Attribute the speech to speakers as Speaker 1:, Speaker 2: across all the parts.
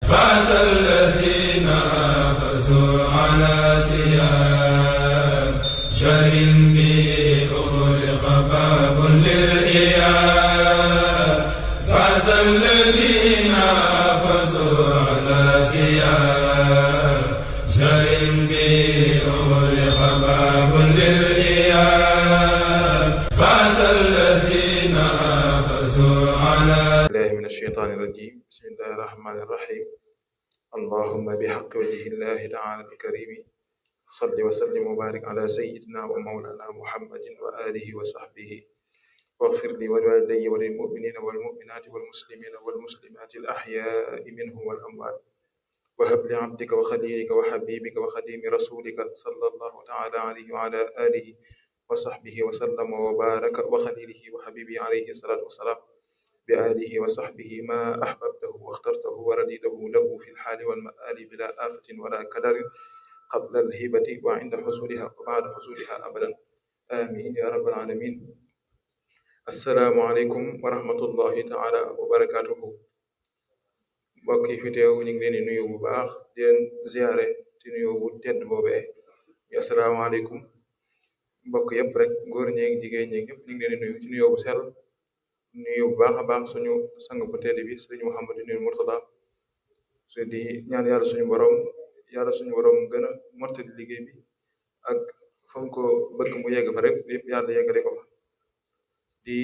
Speaker 1: فاز الذين حافظوا على سيان شهر به أغلق باب للإياب فاز الذين حافظوا على سيان شهر به أغلق باب للإياب فاز الذين حافظوا على
Speaker 2: الله من الشيطان الرجيم بسم الله الرحمن الرحيم اللهم بحق وجه الله تعالى الكريم صل وسلم وبارك على سيدنا ومولانا محمد وآله وصحبه واغفر لي ولوالدي وللمؤمنين والمؤمنات والمسلمين والمسلمات الأحياء منهم والأموات وهب لعبدك وخليلك وحبيبك وخديم رسولك صلى الله تعالى عليه وعلى آله وصحبه وسلم وبارك وخليله وحبيبه عليه الصلاة والسلام بآله وصحبه ما أحببته واخترته ورديته له في الحال والمآل بلا آفة ولا كدر قبل الهبة وعند حصولها وبعد حصولها أبدا آمين يا رب العالمين السلام عليكم ورحمة الله تعالى وبركاته mbokk yi fi teew ñu ngi leen di nuyu bu baax di leen ziare di nuyu bu tedd boobee asalaamaaleykum mbokk yëpp rek góor ñeeg jigéen ñeeg ñëpp ñu ngi leen di nuyu ci nuyoo bu sell nuyu bu baax a baax suñu sang bu tedd bi sëriñ Mouhamadou Mourtada su di ñaan yàlla suñu borom gën a mottali liggéey bi ak fa mu ko bëgg mu yegg fa rek yëpp yàlla yeggale ko fa di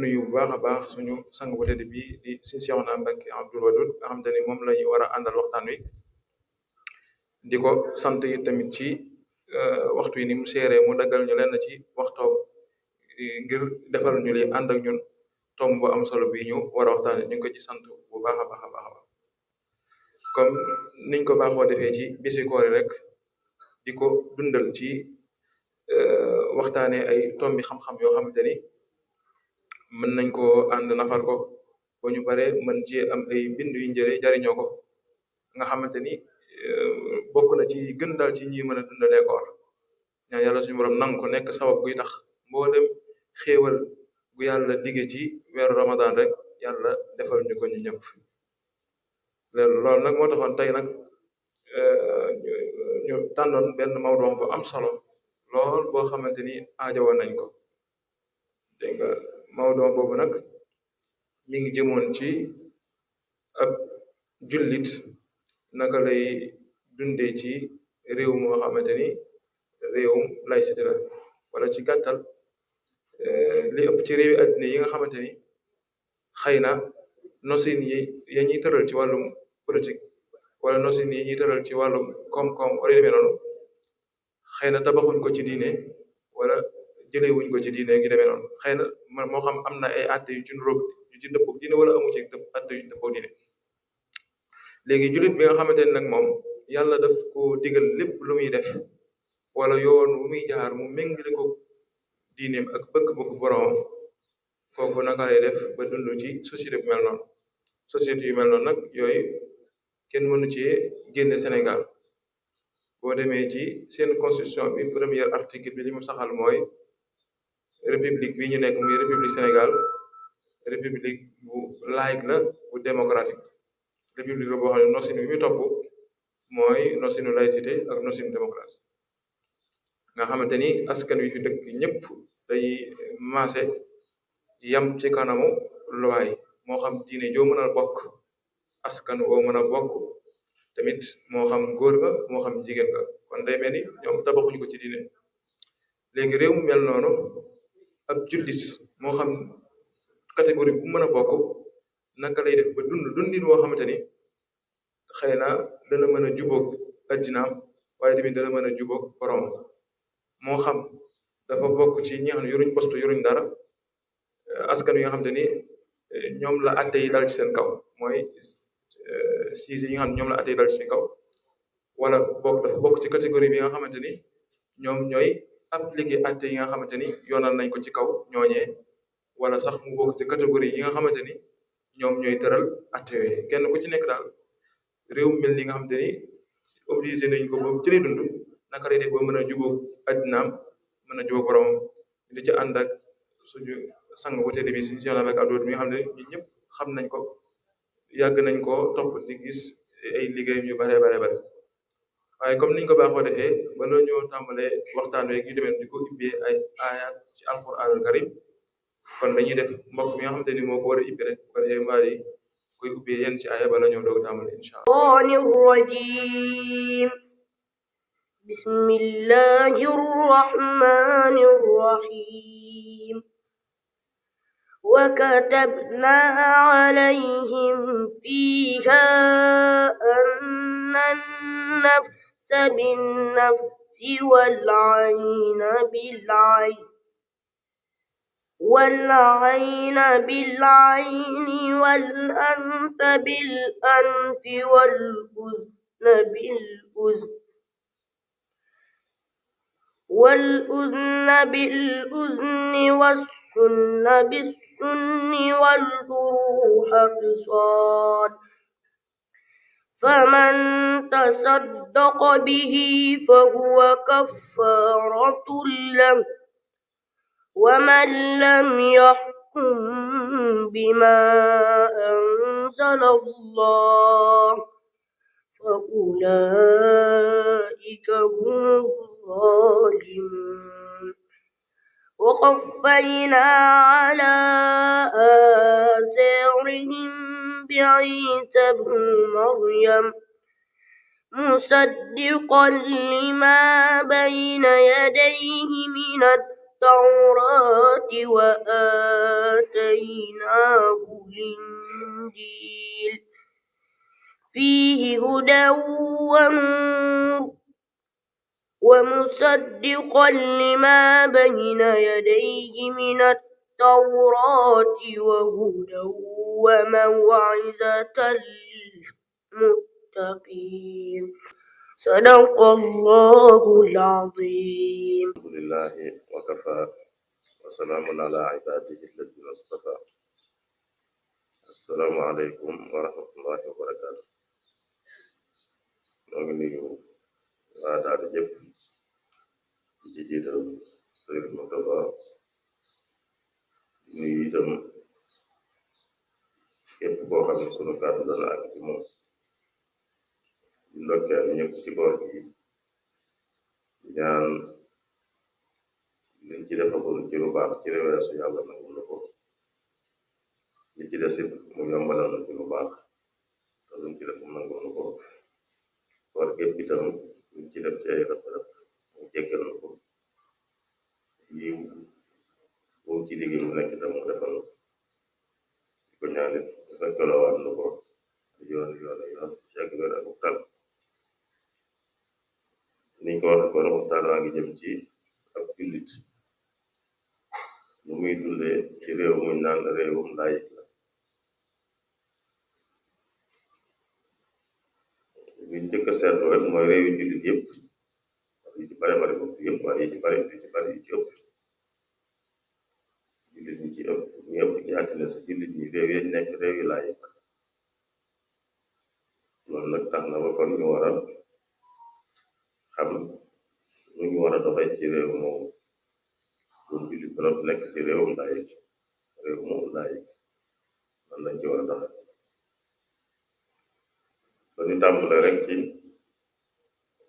Speaker 2: nuyu bu baax a baax suñu sang bu tedd bi di si Cheikhouna Mbacké Abdoul Wadoud nga xam te ni moom la ñu war a àndal waxtaan wi di ko sant yi tamit ci waxtu yi ni mu seeree mu daggal ñu lenn ci waxtoom ngir defal ñu li ànd ak ñun tomb bu am solo bi ñu war a waxtaane ñu ngi ko ci sant bu baax a baax a baax comme niñ ko baaxoo defee ci bisi koor rek di ko dundal ci waxtaane ay tombi xam-xam yoo xamante ni mën nañ ko ànd nafar ko ba ñu bare mën ci am ay bind yu njëre jariñoo ko nga xamante ni bokk na ci gën daal ci ñi mën a dundalee koor ñaan yàlla suñu borom nangu ko nekk sabab guy tax mboolem xéewal gu yàlla dige ci weeru ramadan rek yàlla defal ñu ko ñu ñëpp loolu nag moo taxoon tey nag ñu tànnoon benn mawdu bu am solo lool boo xamante ni aajowoon nañ ko dégg nga mawdu boobu nag mi ngi jëmoon ci ab jullit naka lay dundee ci réew moo xamante ni réewum laïcité la wala ci gàttal li ëpp ci réewi adduna yi nga xamante ni xëy na nosin yi ya ñuy tëral ci wàllum politique wala nosin yi ñuy tëral ci wàllum koom-koom wala yu demee noonu xëy na tabaxuñ ko ci diine wala jëlewuñ ko ci diine gi demee noonu xëy na moo xam am na ay atte yu ci nuróog yu ci dëppoo diine wala amu ci atte yu ci dëppoo diine léegi jullit bi nga xamante ni nag moom yàlla daf ko digal lépp lu muy def wala yoon wu muy jaar mu méngale ko diineem ak bëgg-bëgg boroom kooku naka lay def ba dund ci société bu mel noonu société yu mel noonu nag yooyu kenn mënu ci génne Sénégal boo demee ci seen constitution bi premier article bi li mu saxal mooy république bi ñu nekk muy république Sénégal république bu laïque la bu démocratique république la boo xam ne nosin bi muy topp mooy nosinu laïcité ak nosinu démocratie nga xamante ni askan wi fi dëkk ñëpp day maase yam ci kanamu loi moo xam diine joo mën a bokk askan woo mën a bokk tamit moo xam góor nga moo xam jigéen nga kon day mel ni ñoom tabaxuñu ko ci diine léegi réew mu mel noonu ab jullit moo xam catégorie bu mën a bokk naka lay def ba dundin woo xamante ni xëy na dana mën a jubóog addinaam waaye tamit dana mën a jubóog borom moo xam dafa bokk ci ñi nga xam ne yoruñ poste yoruñ dara askan wi nga xamante ni ñoom la atte yi dal ci seen kaw mooy siis yi nga xam ne ñoom la atte yi dal ci seen kaw wala bokk dafa bokk ci catégorie bi nga xamante ni ñoom ñooy appliquer atte yi nga xamante ni yoonal nañ ko ci kaw ñooñee wala sax mu bokk ci catégorie yi nga xamante ni ñoom ñooy tëral atte yooyu kenn ku ci nekk daal réew mel ni nga xamante ni obligé nañ ko boobu ci lay dund naka lay def ba mën a jubóog addinaam mën a jubóog borom di ci ànd ak suñu sang bu tedd bi suñu Cheikhouna Mbacké Abdoul Wadoud mi nga xam ne ñun ñëpp xam nañ ko yàgg nañ ko topp di gis ay liggéeyam yu bare bare bare waaye comme niñ ko baaxoo defee bala ñoo tàmbalee waxtaan weeg yu demee di ko ubbee ay ayat ci alquranul karim kon dañuy def mbokk mi nga xamante ni moo ko war a ubbi rek ko defee mbaari koy ubbee yenn ci aya bala ñoo doog tàmbale incha
Speaker 3: الرجيم بسم الله الرحمن الرحيم وكتبنا عليهم فيها أن النفس بالنفس والعين بالعين والأنف بالأنف والأذن بالأذن والسن بالسن والجروح قصاص فمن تصدق به فهو كفارة له ومن لم يحكم بما أنزل الله فأولئك هم الظالمون وقفينا على آثارهم بعيسى ابن مريم مصدقا لما بين يديه من التوراة وآتيناه الإنجيل فيه هدى ونور ومصدقا لما بين يديه من التوراة وهدى وموعظة للمتقين صدق الله العظيم.
Speaker 4: الحمد لله وكفى وسلام على عباده الذين اصطفى. السلام عليكم ورحمة الله وبركاته. ñoo ngi nuyu waa daara jëpp ci jiital Sëriñ Moustapha nuyu itam képp koo xam ne sunu kàddu dana ak ci moom di ndokkeel ñëpp ci koor gi ñaan liñ ci defagul ci lu baax ci reweesu yàlla nangul na ko li ci des it mu yombalal na ci lu baax te luñ ci def mu nangul na ko koor gépp itam luñ ci def ci ay rëpp-rëpp mu jéggal na ko yiw boobu ci liggéey mu nekk itam mu defal na di ko ñaanit fekkalawaat na ko yoon yàgg wér ak tal niñ ko waxe kon waxtaan waa ngi jëm ci ab jullit nu muy dundee ci réew muñ naan réewum laayik la li njëkk a seetlu rek mooy réewi jullit yëpp yi ci bare bari bopp yëpp waaye yi ci bari yi ci ëpp jullit ñi ci ëpp ñu ëpp ci àddina sa jullit ñi réew yi nekk réew yi laayik loolu nag tax na ba kon ñu war a xam nu ñu war a doxee ci réew moomu pour jullit ba noppi nekk ci réewum laayik réew moomu laayik man lañ ci war a doxe ba ñu tàmbale rek ci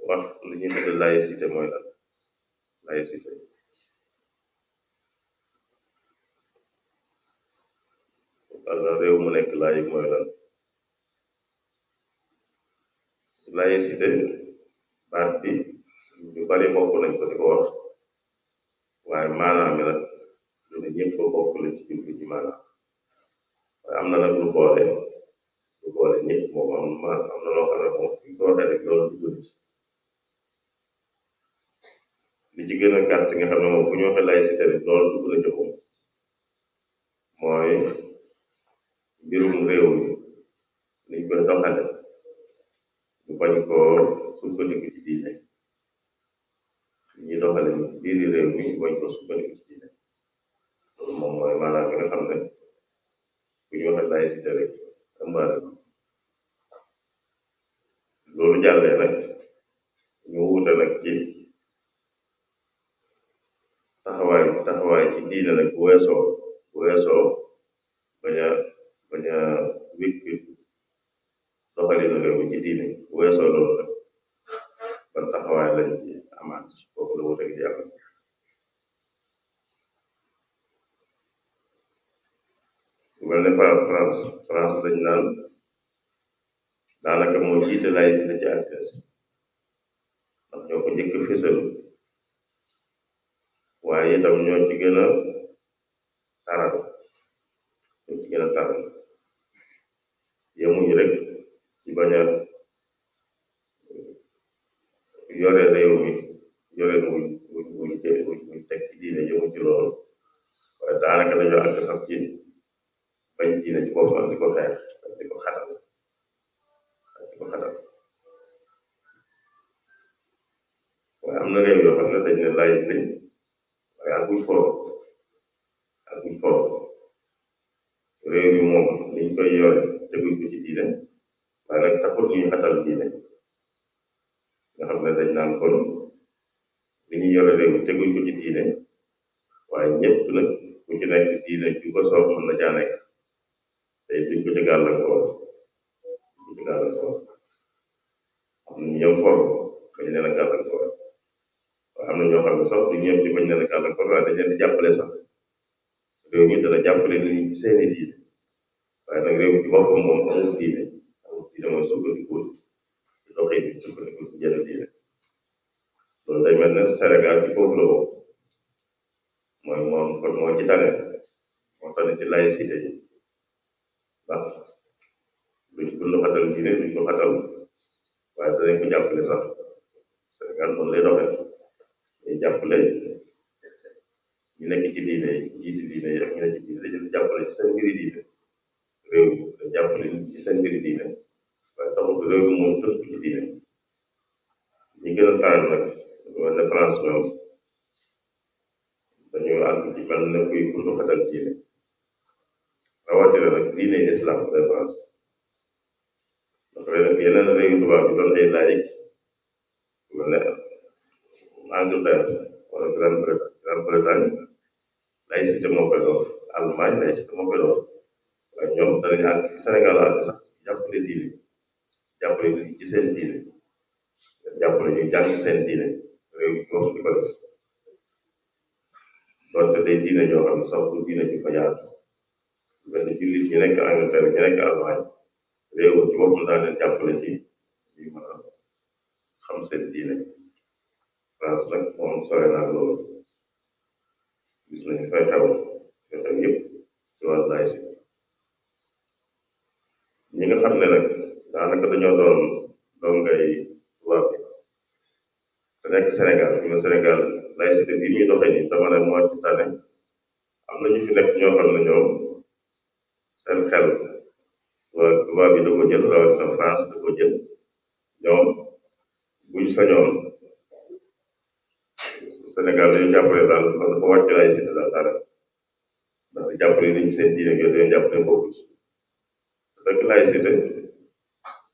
Speaker 4: wax li ñuy tudde laïcité mooy lan laïcité wala réew mu nekk laayik mooy lan laïcité baat bi ñu bari bokk nañ ko di ko wax waaye maanaam mi nag lu ne ñëpp bokk lañ ci jublu ci maanaam waaye am na nag lu boole ñëpp moom am na loo xam ne moom fi ko waxee rek loolu dugg ci li ci gën a gàtt nga xam ne moom fu ñu waxee laïcité rek loolu dugg na ci moom mooy mbirum réew mi niñ koy doxale ñu bañ koo sukkandiku ci diine ñi doxale biiri réew mi bañ koo sukkandiku ci diine loolu moom mooy maanaam bi nga xam ne fu ñu waxee laïcité rek ëmbaale loolu jàllee nag ñu wuute nag ci taxawaay ci diine nag bu weesoo bañ a wékk réew mi ci diine bu weesoo loolu nag ban taxawaay lañ ci amaat foofu la wuteeg di am fu mel ne France dañ naan daanaka moo jiite laïcité ci àddina si ndax ñoo ko njëkk fésal waaye itam ñoo ci gën a taral yemuñu rek ci bañ a yore réew mi yore wuñ teg ci diine yemu ci loolu waaye daanaka dañoo àgg sax ci bañ diine ci boppam di ko xeex ak di ko xatal waaye am na réew yoo xam ne dañ ne laïc lañ waaye àgguñ foofu réew yi moom niñ koy yore teguñ ko ci diine waaye nag taxul ñuy xatal diine nga xam ne dañ naan kon li ñuy yore réew mi teguñ ko ci diine waaye ñëpp nag ku ci nekk diine ju ko soob mën na caa nekk te duñ ko ci gàllankoor am na ñu yem foofu bañ leen a gàllankoor waaye am na ñoo xam ne sax duñ yem ci bañ leen a gàllankoor waaye dañ leen di jàppale sax réew mi dana jàppale nit ñi ci seeni diine waaye nag réew mi ci boppam moom amul diine mooy sukkandiku ci doxee bi sukkandiku ci jenn diine loolu day mel ne Sénégal ci foofu la bokk mooy moom kon moo ci tane moo tane ci laïcité ji ndax duñ xatal diine duñ ko xatal waaye danañ ko jàppale sax Sénégal noonu lay doxee day jàppale ñu nekk ci diine yi jiiti diine yi ak ñu nekk ci diine dañu jàppale ci seen mbiri diine réew mi dañ jàppale ci seen mbiri diine waaye taxul réew mi moom tënk ci diine ñi gën a taral nag mel ne France ñoom dañoo àgg ci mel ne kuy bundu xatal diine rawatina nag diine islam de France ndax yeneen réew tubaab bi doon ay laïc mel ne Angleterre wala Grande-Bretagne laïcité moo koy door Allemagne laïcité moo koy door waaye ñoom danañ àgg fi Sénégal àgg sax jàppale diine jàppale ci seen diine jàppale ñu jàng seen diine réew yi moom di ko def doonte day diine ñoo xam ne sax du diine ju fa yaatu benn jullit ñi nekk Angleterre ñi nekk Allemagne réew ci boppam daa leen jàppale ci ñu mën a xam seen diine France nag moom sore naa loolu gis nañu fay xew yëpp ci wàllu laïcité ñi nga xam ne nag daanaka dañoo doon ngay tubaab bi te nekk Sénégal fi mu Sénégal laïcité bi ñuy doxee nii dama ne moo ci tane am na ñu fi nekk ñoo xam ne ñoom seen xel waa tubaab bi da ko jël rawatina France da ko jël ñoom buñ sañoon Sénégal dañu jàppale daal man dafa wàcc laïcité daal daanaka ndax di jàppale niñ seen diine yooyu dañoo jàppale bokku ci te fekk laïcité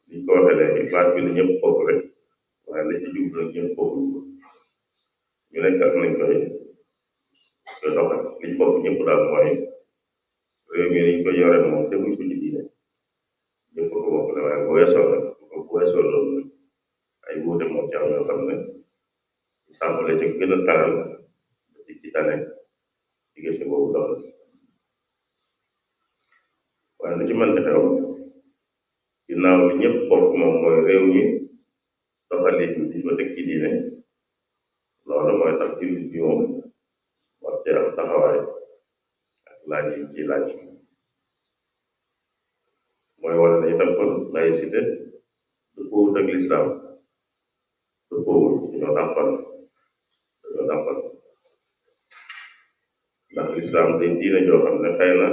Speaker 4: liñ ko waxee léegi baat bi la ñëpp bokk rek waaye lañ ci jublu nag ñëpp bokkuñ ko ñu nekk ak nañ koy doxal liñ bokk ñëpp daal mooy réew mi niñ ko yore moom teguñ ko ci diine ñëpp ko bokk ne waaye bu weesoo loolu nag ay wuute moom ci am yoo xam ne tàmbale ci gën a taral ba ci tane diggante boobu dox waaye lu ci mën di xew ginnaaw li ñëpp bokk moom mooy réew mi doxali di ko teg ci diine loolu mooy tax jullit bi moom war ci am taxawaay ak laaj yi ci laaj mooy wane ne itam kon laïcité dëppoowut ak lislaam dëppoowut dañoo dàmpal ndax lislaam day diine joo xam ne xëy na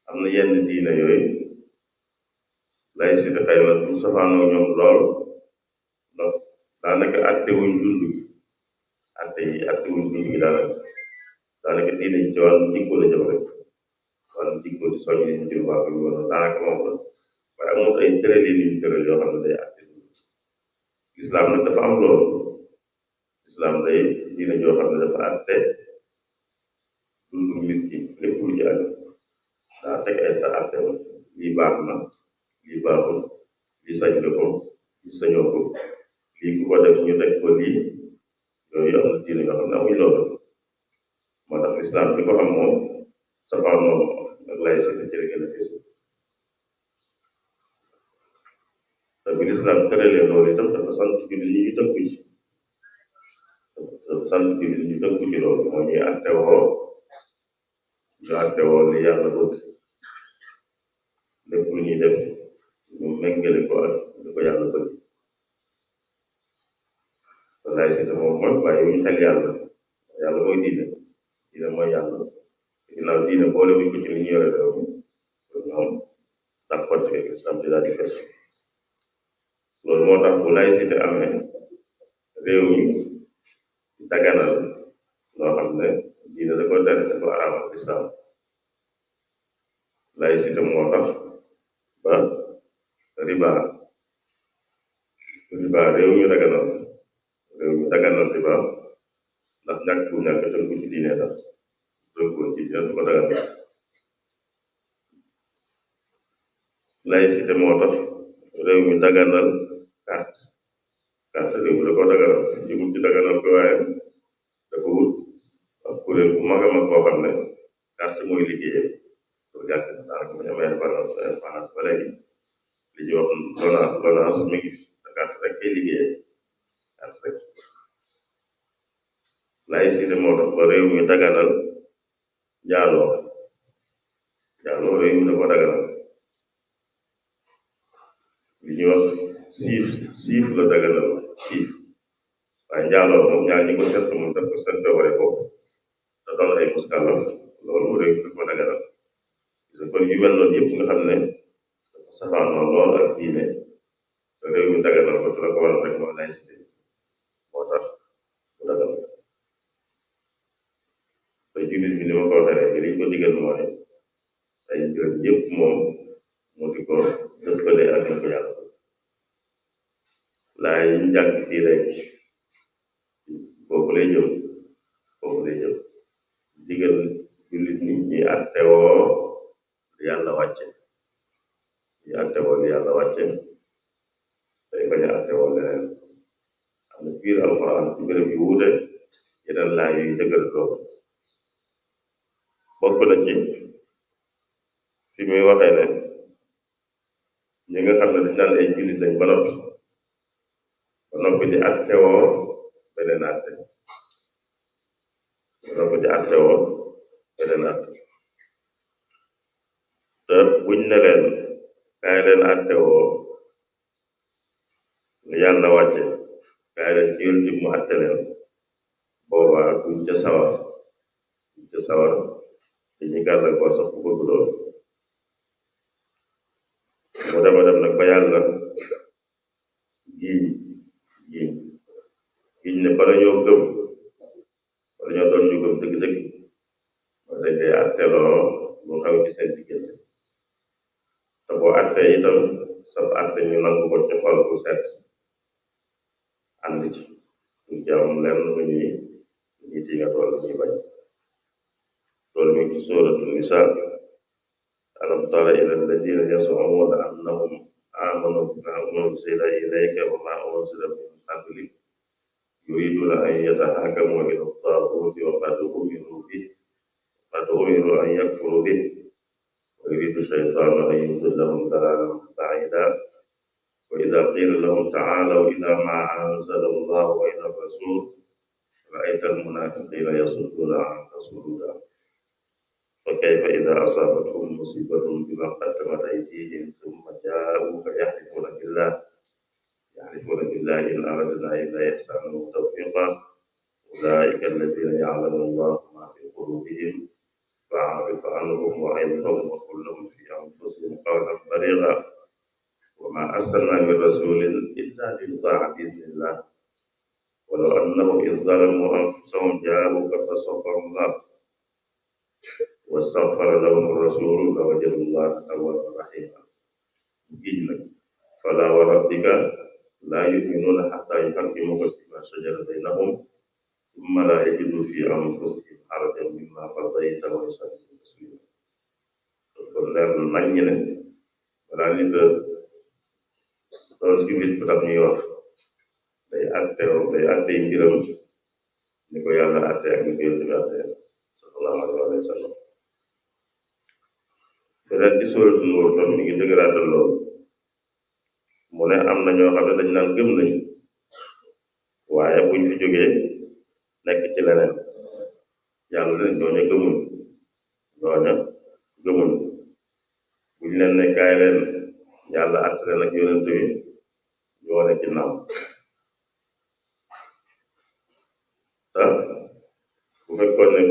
Speaker 4: am na yenn diine yooyu laïcité xëy na du safaanoo ñoom lool ndax daanaka atte wuñ dund gi atte wuñ dund gi daanaka diine ji ci wàllu jikko la jëm rek wàllu jikko di soññ ni ci lu baax yu woon daanaka moom la waaye amul ay tëralin yu tëral yoo xam ne day atte lislaam nag dafa am loolu lislaam day diine joo xam ne dafa atte dundu nit ki lépp lu ci aju daa teg ay atte lii baax na lii baaxul lii sañ nga ko lii sañoo ko lii ku ko def ñu teg ko lii yooyu am na diine yoo xam ne amuñ loolu moo tax lislaam bi ko am moom safaanoo ak laïcité ci la gën a fis te bi lislaam tëralee loolu itam dafa sant jullit ñi ñu tënku ci dafa sant jullit ñi ñu tënku ci loolu moo ñuy attewoo li yàlla bëgg lépp lu ñuy def ñu méngale ko ak li ko yàlla bëgg te laïcité moom mooy bàyyi wuñu xel yàlla yàlla mooy diine mooy yàlla ginnaaw diine boole wuñ ko ci li ñu yore réew mi ñoom ndax porte ak islam di daal di fes loolu moo tax bu laïcité amee réew mi daganal loo xam ne diine da ko tere da ko araamal islam laïcité moo tax ba riba réew ñu daganal riba ndax ñàkk bu ñàkk tënku ci diine tax tënku ci diine du ko daganal laïcité moo tax réew mi daganal carte réew mi da ko daganal jëmul ci daganal ko waaye dafa wut ak kuréel bu mag a mag boo xam ne carte mooy liggéeyam loolu yàgg na daanaka bu ñu amee indépendance ba léegi li ñuy wax LONASE mi ngi fi carte rek kay liggéeyam carte rek laïcité moo tax ba réew mi daganal njaaloo réew mi da ko daganal li ñuy wax siif la daganal siif waaye njaaloo moom ñaar ñi ko seet moom daf ko seen doole bopp te doon ay muskàllaf loolu réew mi da ko daganal kon yu mel noonu yëpp nga xam ne dafa safaanoo lool ak diine te réew mi daganal ko te la ko waral rek mooy laïcité moo tax mu daganal te jullit bi ni ma ko waxee rek liñ ko digal mooy ay mbiram yëpp moom mu di ko dëppale ak ni ko yàlla laay yi ñu jàng fii léegi foofu lay jëm digal jullit ni ñi attewoo li yàlla wàcce day bañ a attewoo leneen am na biir alxuraan ci béréb yu wuute yeneen laay yuy dëggal loolu bokk na ci fi muy waxee ne ñi nga xam ne dañ naan ay jullit lañ ba noppi di attewoo beneen atte te buñ ne leen kaay leen attewoo lu yàlla wàcce kaay leen ci yonent bi mu atte leen boobaa duñ ca sawar dañuy gàttal ko sax bu bëgg loolu mu dema dem nag ba yàlla giñ ne bala ñoo gëm wala ñoo doon ñu gëm dëgg-dëgg mooy dañ koy atteloo lu xew ci seen diggante te boo attee itam sab atte ñu nangu ko ci xol bu set ànd ci ñu jaam lenn lu ñuy tiigat wala ñuy bañ loolu mi ngi ci suuratu Nisaa alam tara ila alladina yaz'umuna annahum amanu bima unzila ilayka wa ma unzila min qablik yuriduna an yatahakamu ila at-taghut wa qad umiru an yakfuru bih wa yuridu ash-shaytanu an yudillahum dalalan ba'ida wa idha qila lahum ta'alaw ila ma anzala Allah wa ila ar-rasul ra'aita al-munafiqina yasudduna 'anka sududa فكيف إذا أصابتهم مصيبة بما قدمت أيديهم ثم جاءوك يحلفون بالله إن أردنا إلا إحسانا وتوفيقا أولئك الذين يعلم الله ما في قلوبهم فأعرض عنهم وعظهم وقل لهم في أنفسهم قولا بليغا وما أرسلنا من رسول إلا ليطاع بإذن الله ولو أنهم إذ ظلموا أنفسهم جاءوك فاستغفروا الله واستغفر لهم الرسول لوجدوا الله توابا رحيما فلا وربك لا يؤمنون حتى يحكموك فيما شجر بينهم ثم لا يجدوا في أنفسهم حرجا مما قضيت ويسلموا تسليما kon leer nañ ne balaa nit doon jullit bu tax ñuy wax day attey mbiram ni ko yàlla atte ak ni ko yonent bi atte sallallahu alayhi wa sallam feneen ci sóoratu Nuur tam mi ngi dëgëraatal loolu mu ne am na ñoo xam ne dañ naan gëm nañ waaye buñ fi jógee nekk ci leneen yàlla ne ñooña gëmuñ buñ leen ne kaay leen yàlla atte leen ak yonent bi ñu wane ginnaaw te bu fekkoon ne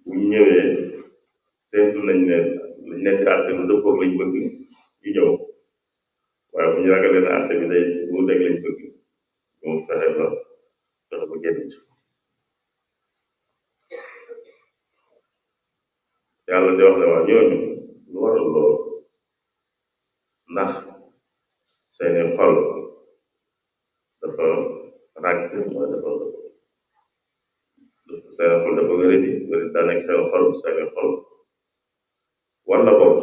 Speaker 4: buñ ñëwee séntu nañ ne lañ leen di àtte lu dëppoog lañ bëgg ñu ñëw waaye bu ñu ragalee ne àtte bi day wuuteeg lañ bëgg ñu fexe ba génn ci yàlla di wax ne waa ñooñu lu waral loolu ndax seeni xol dafa ràgg wala seeni xol dafa wéradi daa nekk seeni xol wala boog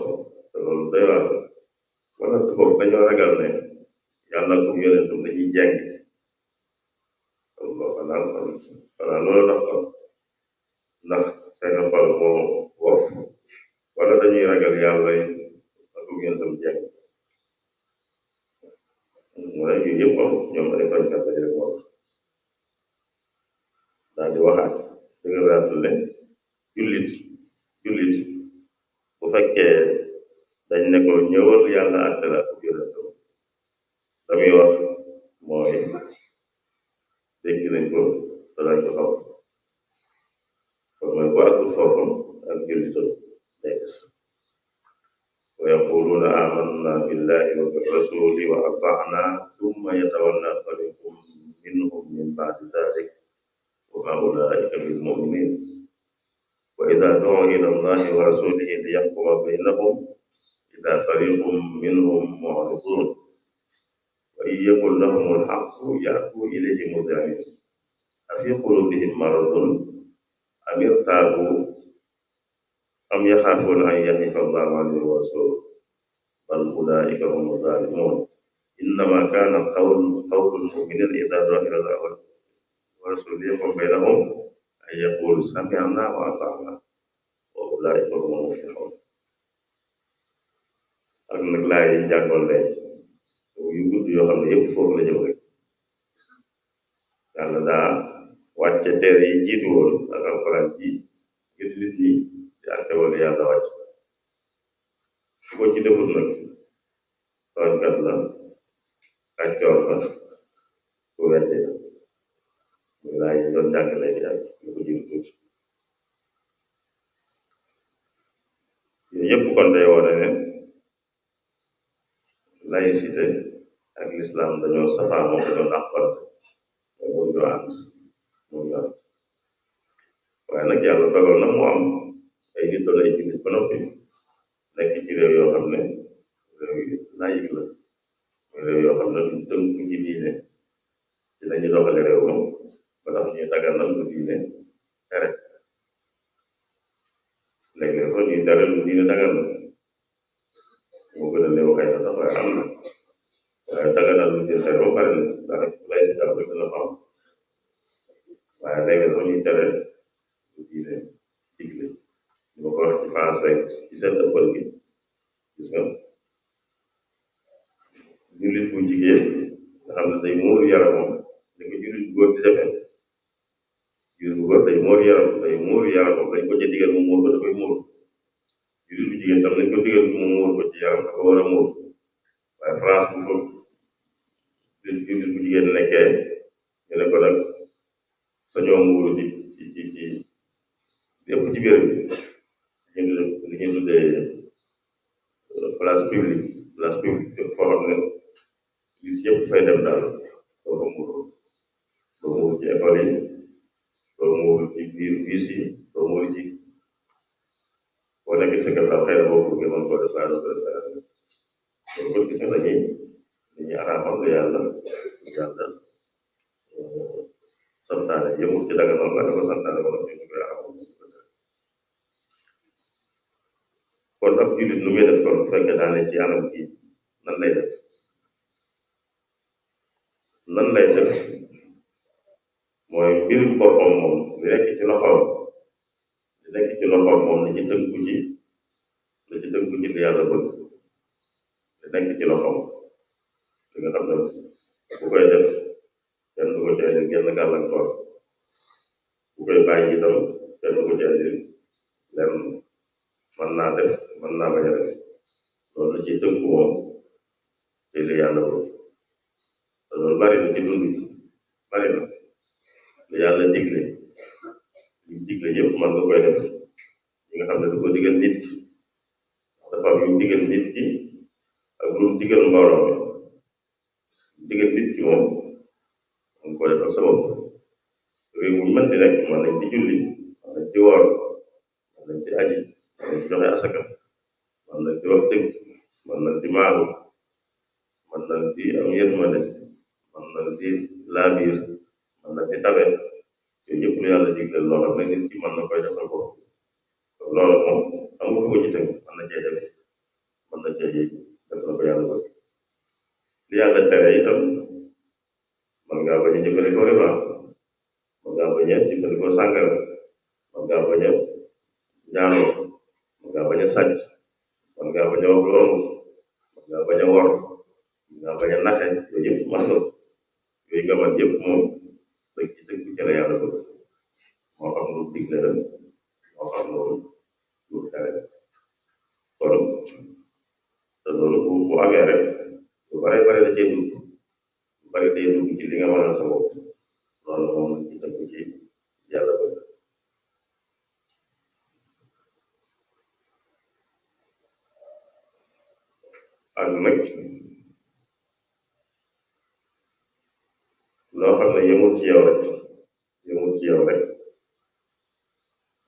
Speaker 4: te loolu day war wala boog dañoo ragal ne yàlla ko yonentum dañuy jeng xanaa loolu tax kon ndax seeni xol moo wopp wala dañuy ragal yàlla ak yonentum jeng mu ne yooyu yëpp am ñoom ay tooñkat lañ rek wax daal di waxaat dëgëraatul ne jullit bu fekkee dañ ne ko ñëwal yàlla àtte la ak yonentam damuy wax mooy dégg nañ ko danañ ko xam kon mooy bu àggul foofu ak jullitam day des wa yaquluuna amanna billahi wa bi rasuli wa ata'na summa yatawalla fariqum minhum min ba'di dhalik wa ma ulaika bil mu'minin wa idha du'u ila allahi wa rasulihi liyahkuma baynahum idha fariqum minhum mu'ridun wa in yakun lahum al-haqqu ya'tu ilayhi mudh'inin afi qulubihim maradun am irtabu am yaxaafuuna an yahifa allahu alayhim wa rasuluhu bal ulaika humu zalimun innama kana qawlu lmuminin ida du'a ila allahi wa rasulihi liyahkuma baynahum an yaqulu sami'na wa ata'na wa ulaika humu muflihun ak nag laay yi jàngoon léegi yu gudd yoo xam ne yëpp foofu la jëm rek yàlla daa wàcce teere yi jiitu woon ak alxuraan ji ngir nit ñi di àtte wala yàlla wàcc su ko ci defut nag tooñkat la kàccoor la ku weddi la muy laay yi doon jàng léegi ak lu ko jiitu tuuti yooyu yëpp kon day wone ne laïcité ak l'islam dañoo safaanoo dañoo dàqante mooy ñu ànd waaye nag yàlla dogal na mu am ay nit doon ay jullit ba noppi nekk ci réew yoo xam ne réew yi laïc la mooy réew yoo xam ne duñ tënku ci diine ci lañu doxale réew moom ba tax ñuy daganal lu diine tere léeg-léeg sax ñuy tere lu diine dagan na moo gën a néew xëy na sax waaye am na waaye daganal lu diine tere ba pare na daanaka laïcité am rek dina fa am waaye léeg-léeg sax ñuy tere lu diine digle ñu ma ko wax ci France rek ci seen ëppal gi gis nga jullit bu jigéen nga xam ne day muur yaramam ni ko jullit bu góor di defee jullit bu góor day muur yaramam dañ ko ca digal mu muur ko da koy muur jullit bu jigéen tam nañ ko digal mu muur ko ci yaram da ko war a muur waaye France bu fa jullit bu jigéen nekkee ñu ne ko nag sañoo muuru ci lépp ci biir bi li ñuy tuddee place publique fépp foo xam ne nit yëpp fay dem daal doo ko muuru doo muuru ci école yi doo muuru ci biir bus yi doo muuru ci boo nekk sa kër daal xëy na boo bëggee mën koo def waaye doo ko def loolu kon gis nga dañuy araamal la yàlla santaane yëmul ci daganal waaye dafa santaane ba noppi ñu koy araamal kon ab jullit nu muy def kon bu fekkee daa ne ci anam gi nan lay def nan lay def mooy mbir boppam moom li nekk ci loxoom moom na ci tënku ci li yàlla bëgg li nekk ci loxoom li nga xam ne bu koy def kenn du ko ci andi genn gàllankoor bu koy bàyyi itam kenn du ko ci andi lenn mën naa def mën naa bañ a def loolu la ciy tënku moom te li yàlla bëgg te loolu bari na ci dund bi bari na li yàlla digle yëpp mën nga koy def yi nga xam ne du ko digal nit ki dafa am yu digal nit ki ak lu digal mbooloo mi digal nit ki moom mën ko defal sa bopp réew mu mën di nekk mën nañ di julli mën nañ di woor mën nañ di aji mën nañ di joxe asaka mën nañ di wax dëgg mën nañ di maalu mën nañ di am yërmande mën nañ di laabiir mën nañ di tabe yooyu yëpp lu yàlla digle loo xam ne nit ki mën na koy defal bopp loolu moom amul ko ci tënk mën na cee def na ko yàlla bëgg li yàlla tere itam mën ngaa bañ a jëfandikoo riba mën ngaa bañ a jëfandikoo sàngara mën ngaa bañ a ñaanoo mën ngaa bañ a sàcc mën ngaa bañ a wax lu amul mën ngaa bañ a wor mën ngaa bañ a naxe yooyu yëpp mën nga yooyu nga mën yëpp moom dañ ci tënk ci la yàlla bëgg moo xam lu digle la moo xam loolu lu tere kon te loolu bu amee rek lu bare bare da cee dugg lu bari day dugg ci li nga mënal sa bopp loolu moom lañ ci tënk ci yàlla bëgg ak nag loo xam ne yëmul ci yow rek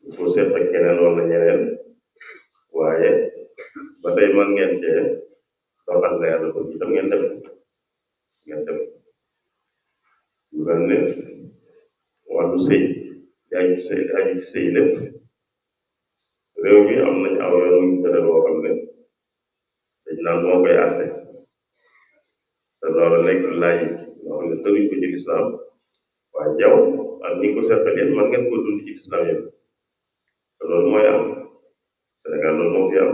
Speaker 4: lu ko seet ak keneen wala ñeneen waaye ba tey man ngeen cee doxal la yàlla bëgg itam ngeen def lu mel ne wàllu sëy aju ci sëy lépp réew mi am nañ aw yoon ñu tëral woo xam ne dañ naan moo koy àtte te loolu nekk laaj yoo xam ne tëruñ ko ci lislaam waaye yow ak ñi ko seqal yéen man ngeen ko dund ci lislaam yëpp te loolu mooy am Sénégal loolu moo fi am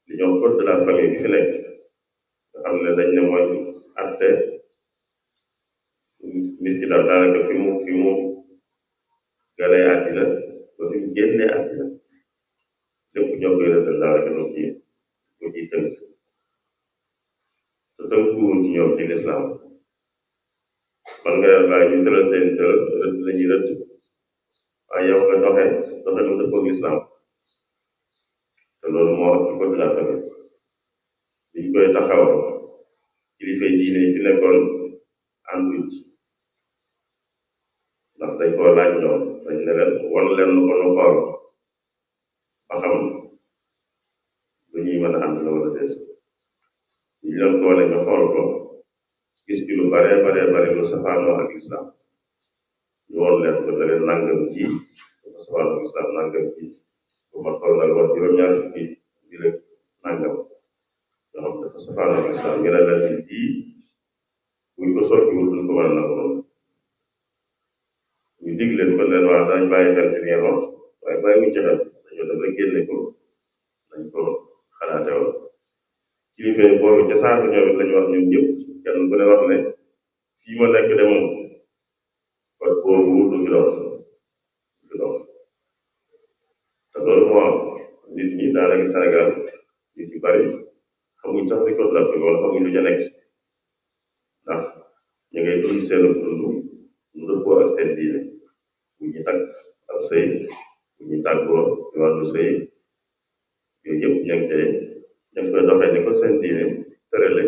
Speaker 4: li ñoom code de la famille bi fi nekk nga xam ne dañ ne mooy àtte nit ki daal daanaka fi mu galee àddina ba fi mu génnee àddina lépp ñoo koy rëddal daanaka lu ciy tënk te tënkuwuñ ci ñoom ci lislaam man nga leen bàyyi ñu tëral seen tëral rëdd la ñuy rëdd waaye yow nga doxe lu dëppoo ak lislaam te loolu moo am ci code de la famille biñ koy taxawal kilifay diine yi fi nekkoon ànduñ ci ndax dañ koo laaj ñoom dañ ne leen wan leen ko nu xool ba xam lu ñuy mën a ànd la wala déet ñu leen ko wane ñu xool ko gis ci lu bare lu safaanoo ak islam ñu woon leen ko ne leen nangam ji dafa safaanoo ak islam nangam ji bu ma xool na lu wax juróom-ñaar fukki di rek nangam yoo xam dafa safaanoo ak islam ñu ne leen ji buñ ko soppiwul duñ ko mën a nangu noonu ñu dig leen kon leen wax dañ bàyyi xel ci ngeen wax waaye bàyyi wuñ ci xel dañoo dem rek génne ko dañ ko xalaate woon kilifa boobu ca saa su ñoom it lañu wax ñun ñëpp kenn ku ne wax ne fii ma nekk de moom kon boobu du fi dox te loolu moo am nit ñi daanaka Sénégal nit yu bari xamuñ sax di code de la famille wala xamuñ lu ca nekk ndax ñu ngay dund seenu dund mu dëppoo ak seen diine bu ñu takk ab sëy bu ñu tàggoo ci wàllu sëy yooyu yëpp ñu ngi koy doxee ni ko seen diine tërale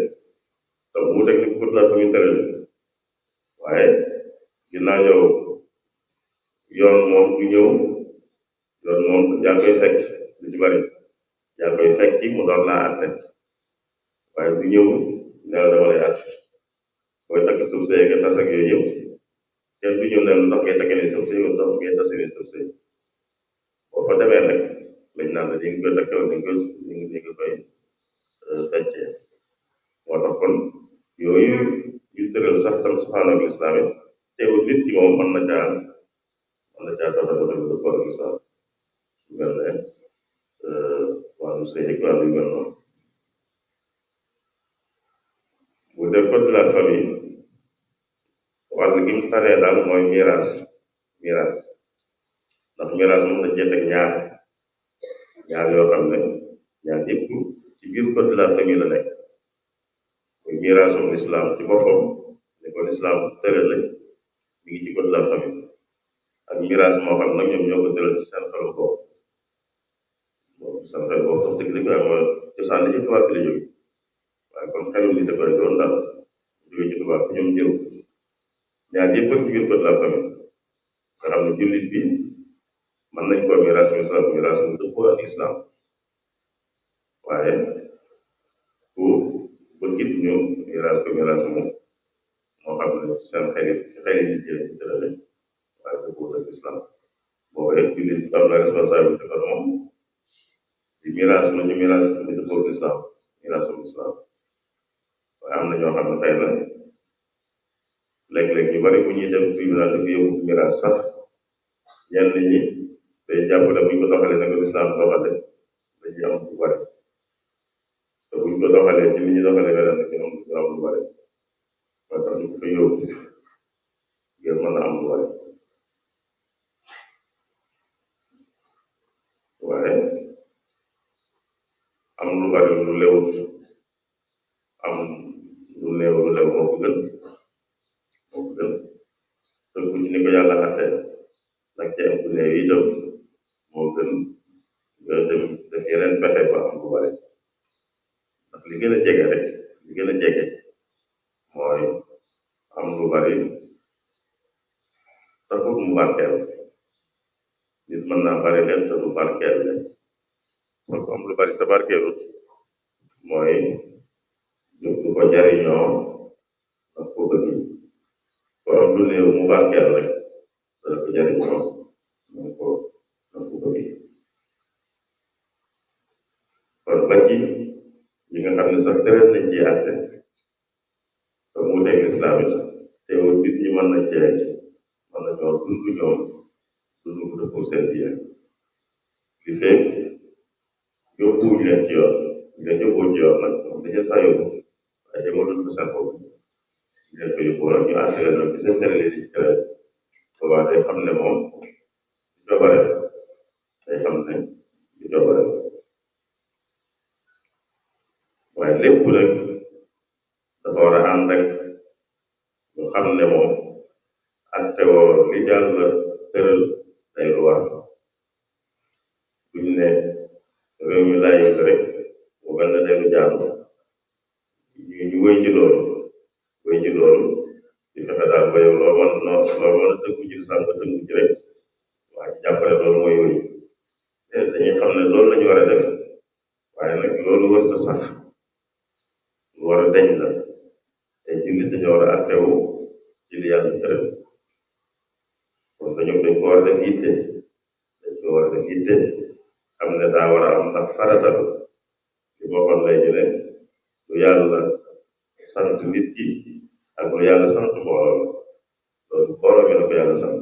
Speaker 4: te mu wuteeg ni ko code de la famille tërale waaye ginnaaw yow yoon moom du ñëw yoon moom yaa koy fekk lu ci bari yaa koy fekk mu doon laa àtte waaye du ñëw ne la dama lay àtte booy takk sëb sëy nga tas ak yooyu yëpp kenn du ñëw ne lu tax ngay takkee ni sëb sëy wala tax ngay tase ni sëb sëy boo fa demee nag lañ naan la di nga koy takkal ni nga koy feccee moo tax kon yooyu ñu tëral sax tam safaanoog lislaam it teewul nit ki moom mën na caa doxe doxe bu dëppoo ak lislaam mel ne wàllu sëy ak wàllu yu mel noonu bu dee code de la famille wàll gi mu tanee daal mooy miraas ndax miraas mën na cee teg ñaar yoo xam ne ñaar yëpp ci biir code de la famille la nekk muy miraasum lislaam ci boppam ni ko lislaam tërale mi ngi ci code de la famille ak miraas moo xam nag ñoom ñoo ko tëral ci seen xelu bopp seen xelu bopp sax dëgg-dëgg waaye mooy cosaan li ci tubaab bi la jóge waaye comme xelu nit a koy doon daal jóge ci tubaab bi ñoom jël ñaar yëpp ak ci biir code de la famille nga xam ne jullit bi mën nañ koo miraas mu dëppoo ak lislaam waaye ku bëggit ñu miraas mu moo xam ne seen xeli nit jële ci tërale waaye dëppoo ak lislaam boobu it jullit bi am na responsabilité kon moom di miraas lu ñu miraas mu dëppoo ak lislaam miraasum lislaam waaye am na ñoo xam ne xëy na léeg-léeg ñu bari bu ñuy dem tribunal dafa yóbbu miraas sax ñenn ñi day jàpp ne buñ ko doxalee ne ko lislaam doxale dañuy am lu bari te buñ ko doxalee ci li ñu doxalee weneen dañu am lu bari moo tax ñu ko fa yóbbu ngir mën a am lu bari waaye am lu bari lu lewut am lu néew lu lew moo ko gën tënku ci ni ko yàlla xattee nag ci am lu néew itam moo gën nga dem def yeneen pexe ba am lu bari ndax li gën a jege rek li gën a jege mooy am lu bari taxul mu barkeel nit mën naa bari leen te du barkeel leen kon ko am lu bari te barkeelut mooy du ko jariñoo ak ko bëgg ko am lu néew mu barkeel rek dana ko jariñoo ak ko bëgg kon ba ci yi nga xam ne sax tëral nañ ci àtte te mu teg lislaam it teewul nit ñi mën nañoo dund ñoom dund bu dëppoo seen diine li fekk yóbbuwuñ leen ci yoon leen yóbboo ci yoon nag moom dañu saa yóbbu waaye demalul fa seen bopp leen fa yóbbu nag ñu àtte leen nag ci seen tërale di tëral boobaa day xam ne moom du coobare day xam ne du coobare waaye lépp rek dafa war a ànd ak ñu xam ne moom àtte woo li Yàlla tëral day lu war buñ ne réew mi laay yëg rek mu mel ne day lu jàll ñu wéy ci loolu di fexe daal ba yow loo mën a tënku ci sànq tënku ci rek waaye jàppale loolu mooy wéy dañuy xam ne loolu lañu war a def waaye nag loolu warta sax lu war a deñ la te jullit dañu war a àttewu ci li Yàlla tëral kon dañ ko war a def yitte xam ne daa war a am ndax farata li ma waxoon léegi ne lu Yàlla sant nit ki ak lu Yàlla sant mbooloo loolu mbooloo mi la ko Yàlla sant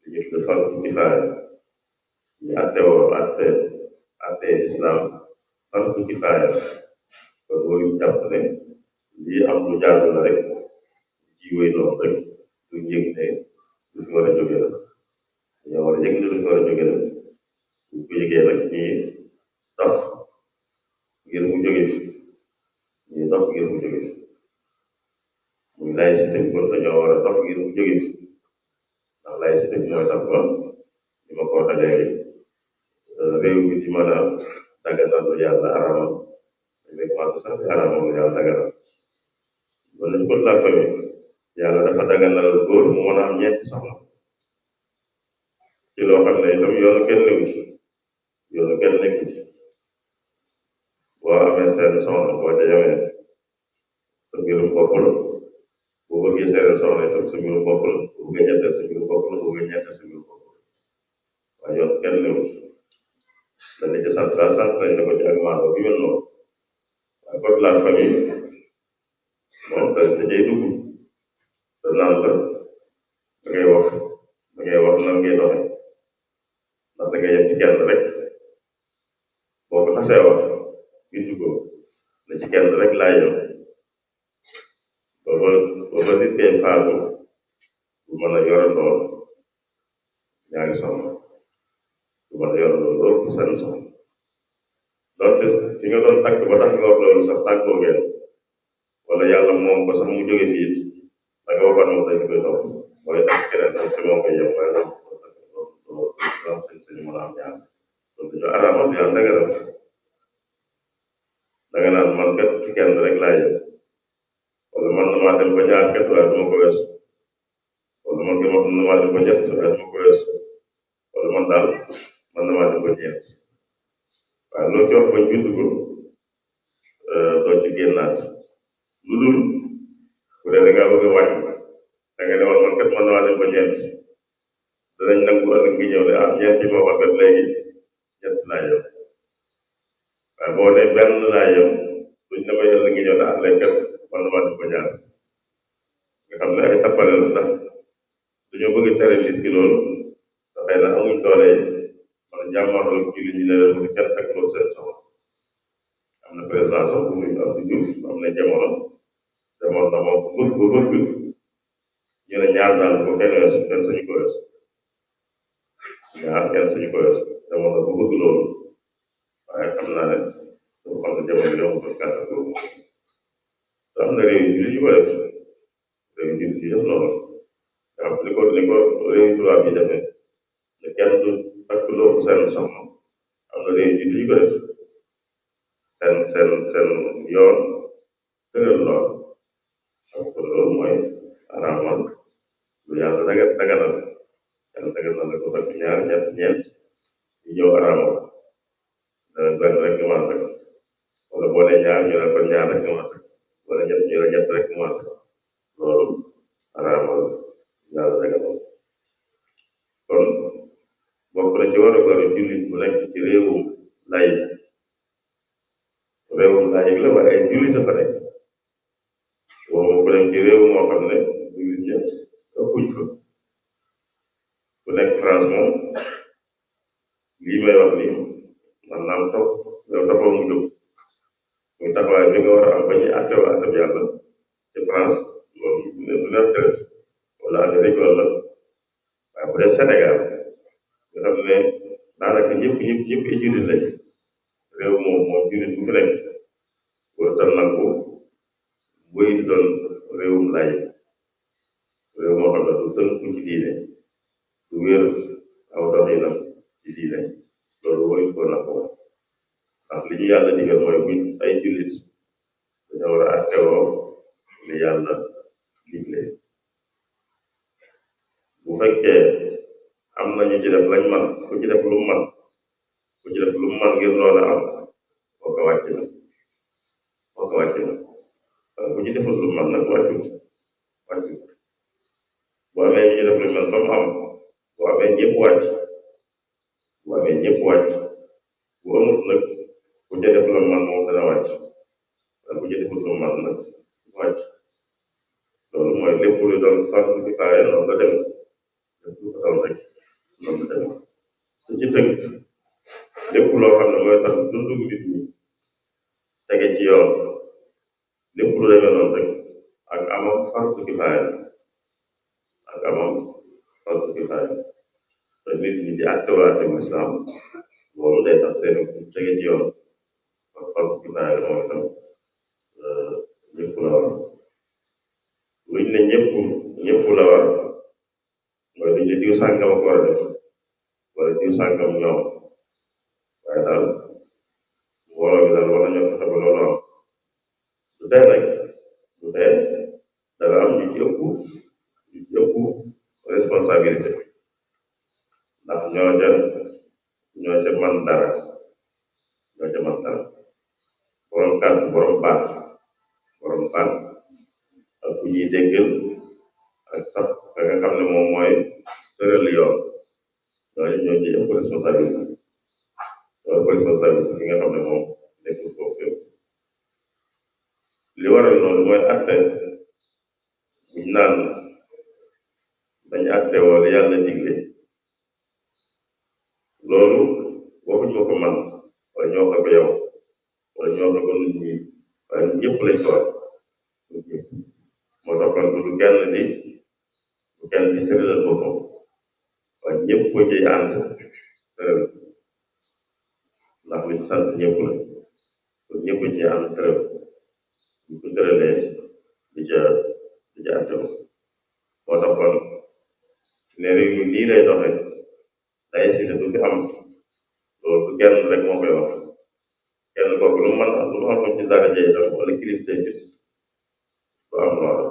Speaker 4: li ñu tudd fardu kifaaya ñu àtte islam fardu kifaaya kon loolu jàpp ne lii am lu jaadu la rek ci wéy noonu rek du yëg ne lu fi war a jóge la dañoo war a yëg ne lu fi war a jóge la bu ko yëgee nag ñuy dox ngir mu jóge fi muy laïcité bi kon dañoo war a dox ngir mu jóge fi ndax laïcité bi mooy tax ba li ma ko waxee léegi réew mi di mën a daganal lu Yàlla aramal léegi commencé sax di aramal lu Yàlla daganal loolu lañ ko la famille Yàlla dafa daganal góor mu mën a am ñeenti soxna ci loo xam ne itam yoonu kenn newu ci boo amee seen soxna boo ca yemee sa mbirum bopp la boo bëggee seen soxna itam sa mbirum bopp la boo bëggee ñetteel sa mbirum bopp la boo bëggee ñetteel sa mbirum bopp la waaye yoonu kenn newu ci dañ ci sant nañ ne ko ci ak maanaam bi mel noonu waaye code de la famille moom da cay dugg naan la da ngay wax nan ngay doxe ndax da ngay yem ci kenn rek boo ko xasee wax bindu ko ne ci kenn rek laa yem ba nit kay faatu du mën a yorandoo ñaari soxna du mën a yorandoo loolu seen soxna donte ci nga doon takk ba tax nga wax loolu sax tàggoo ngeen wala yàlla moom ko sax mu jóge fii da nga waxoon moom dañ koy topp mooy takk keneen tam ci moom koy yem waaye loolu am sañ-sañu mën a am ñaar loolu dañoo araamal yàlla da nga naan man kat ci kenn rek laa yem wala man na maa dem ba ñaar kat waaye du ma ko weesu wala man na maa dem ba ñett waaye du ma ko weesu wala man daal man na maa dem ba ñeent waaye loo ci wax bañ bind ko doo ci génnaat lu dul bu dee da ngaa bëgg a wàññi da nga ne woon man kat man na maa dem ba ñeent danañ nangu ëllëg ngi ñëw ne ah ñeent yi ma wax kat léegi ñett laa yem waaye boo ne benn laa yem duñ la may ëllëg ngi ñëw ne ah léegi kat man na maa dem ba ñaar nga xam ne ay tappale la ndax dañoo bëgg tere nit ki loolu te xëy na amuñ doole man a jàmmarloo julli ñi ne leen bu fi kenn takk loolu seen soxla am na président sax bu fi Abdou Diouf am na jamono na moom bu bëgg ñu ne ñaar daal bu kenn weesu kenn sañu ko weesu ñaar kenn sañu ko weesu jamono bu bëgg loolu waaye xam naa ne dafa xam ne jamono yow ko kàttan boobu te am na réew julli yu ko def réew julli yi def noonu nga xam li ko réew tubaab yi defee ne kenn du takk loolu seen soxna am na réew julli yu ko def seen yoon tëral lool ak kon loolu mooy araamal lu yàlla daganal yàlla daganal la ko takk ñaar ñett ñeent ñu ñëw araamal benn rek nga mën a takk wala boo nee ñaar ñu ne kon ñaar rek nga mën a takk wala ñett ñu ne ñett rek nga mën a takk loolu araamal yàlla daganal kon bokk na ci war a góor jullit bu nekk ci réewum layig la waaye ay jullit a fa nekk boobu ku nekk ci réew moo xam ne jullit ña ëppuñ fa ku nekk France moom lii may wax nii man naam topp yow toppoo mu jóg muy taxawaay bi nga war a am ba ñuy àttewa àttab yàlla ci France loolu du neex deret wala Amérique wala waaye bu dee Sénégal nga xam ne daanaka ñëpp ay jullit lañ réew moom jullit bu fi nekk waratal nangu buy di doon réewum laay réew moo xam ne du tënku ci diine du wér aw doxinam ci diine loolu waruñ ko nangu ndax li ñu yàlla digal mooy buñ ay jullit dañoo war a attewoo li yàlla digle bu fekkee am na ñu ci def lañ man ku ci def lu man ngir loola am boo ko wàcc na ku ci deful lu man nag wàccut bu amee ñu def lu man ba mu am bu amee ñëpp wàcc bu amut nag ku ci def lu man moom dana wàcc waaye ku ci deful lu man nag wàcc loolu mooy lépp lu doon fardu kifaaya noonu la dem lépp lu ko doon rek noonu la dem te ci tënk lépp loo xam ne mooy tax dundu nit ñi tege ci yoon lépp lu demee noonu rek ak amam fardu kifaaya te nit ñi ci àttewaate bu islam loolu day tax seen tege ci yoon ak fardu kifaaya moom itam ñëpp la war luñ ne ñëpp la war mooy duñ ne diw sàngam ko war a def wala diw sàngam ñoom waaye daal mbooloo mi daal war nañoo fexe ba loolu am du tee danga am ñu ci ëpp responsabilité ndax ñoo ca man dara borom kàddu borom baat ak ku ñuy déggal ak sax ka nga xam ne moom mooy tëral yoon ñoo ci ëpp responsabilité ki nga xam ne moom nekkul foofu li waral loolu mooy atte buñ naan nañ àtte woo li yàlla digle loolu waxuñ ma ko man wala ñoo xam ko yow wala ñoo xam ko nit ñi waaye ñëpp lañ ko wax moo tax kon du kenn di tëralal boppam waaye ñëpp ko ciy ànd tëral ndax liñ sant ñëpp la kon ñëpp ciy ànd tëral ñu ko tëralee di ca àtte moo tax kon ne réew mi nii lay doxe laïcité du fi am loolu du kenn rek moo koy wax kenn kooku lu mu am ci daraja itam wala kilifte fit du am loolu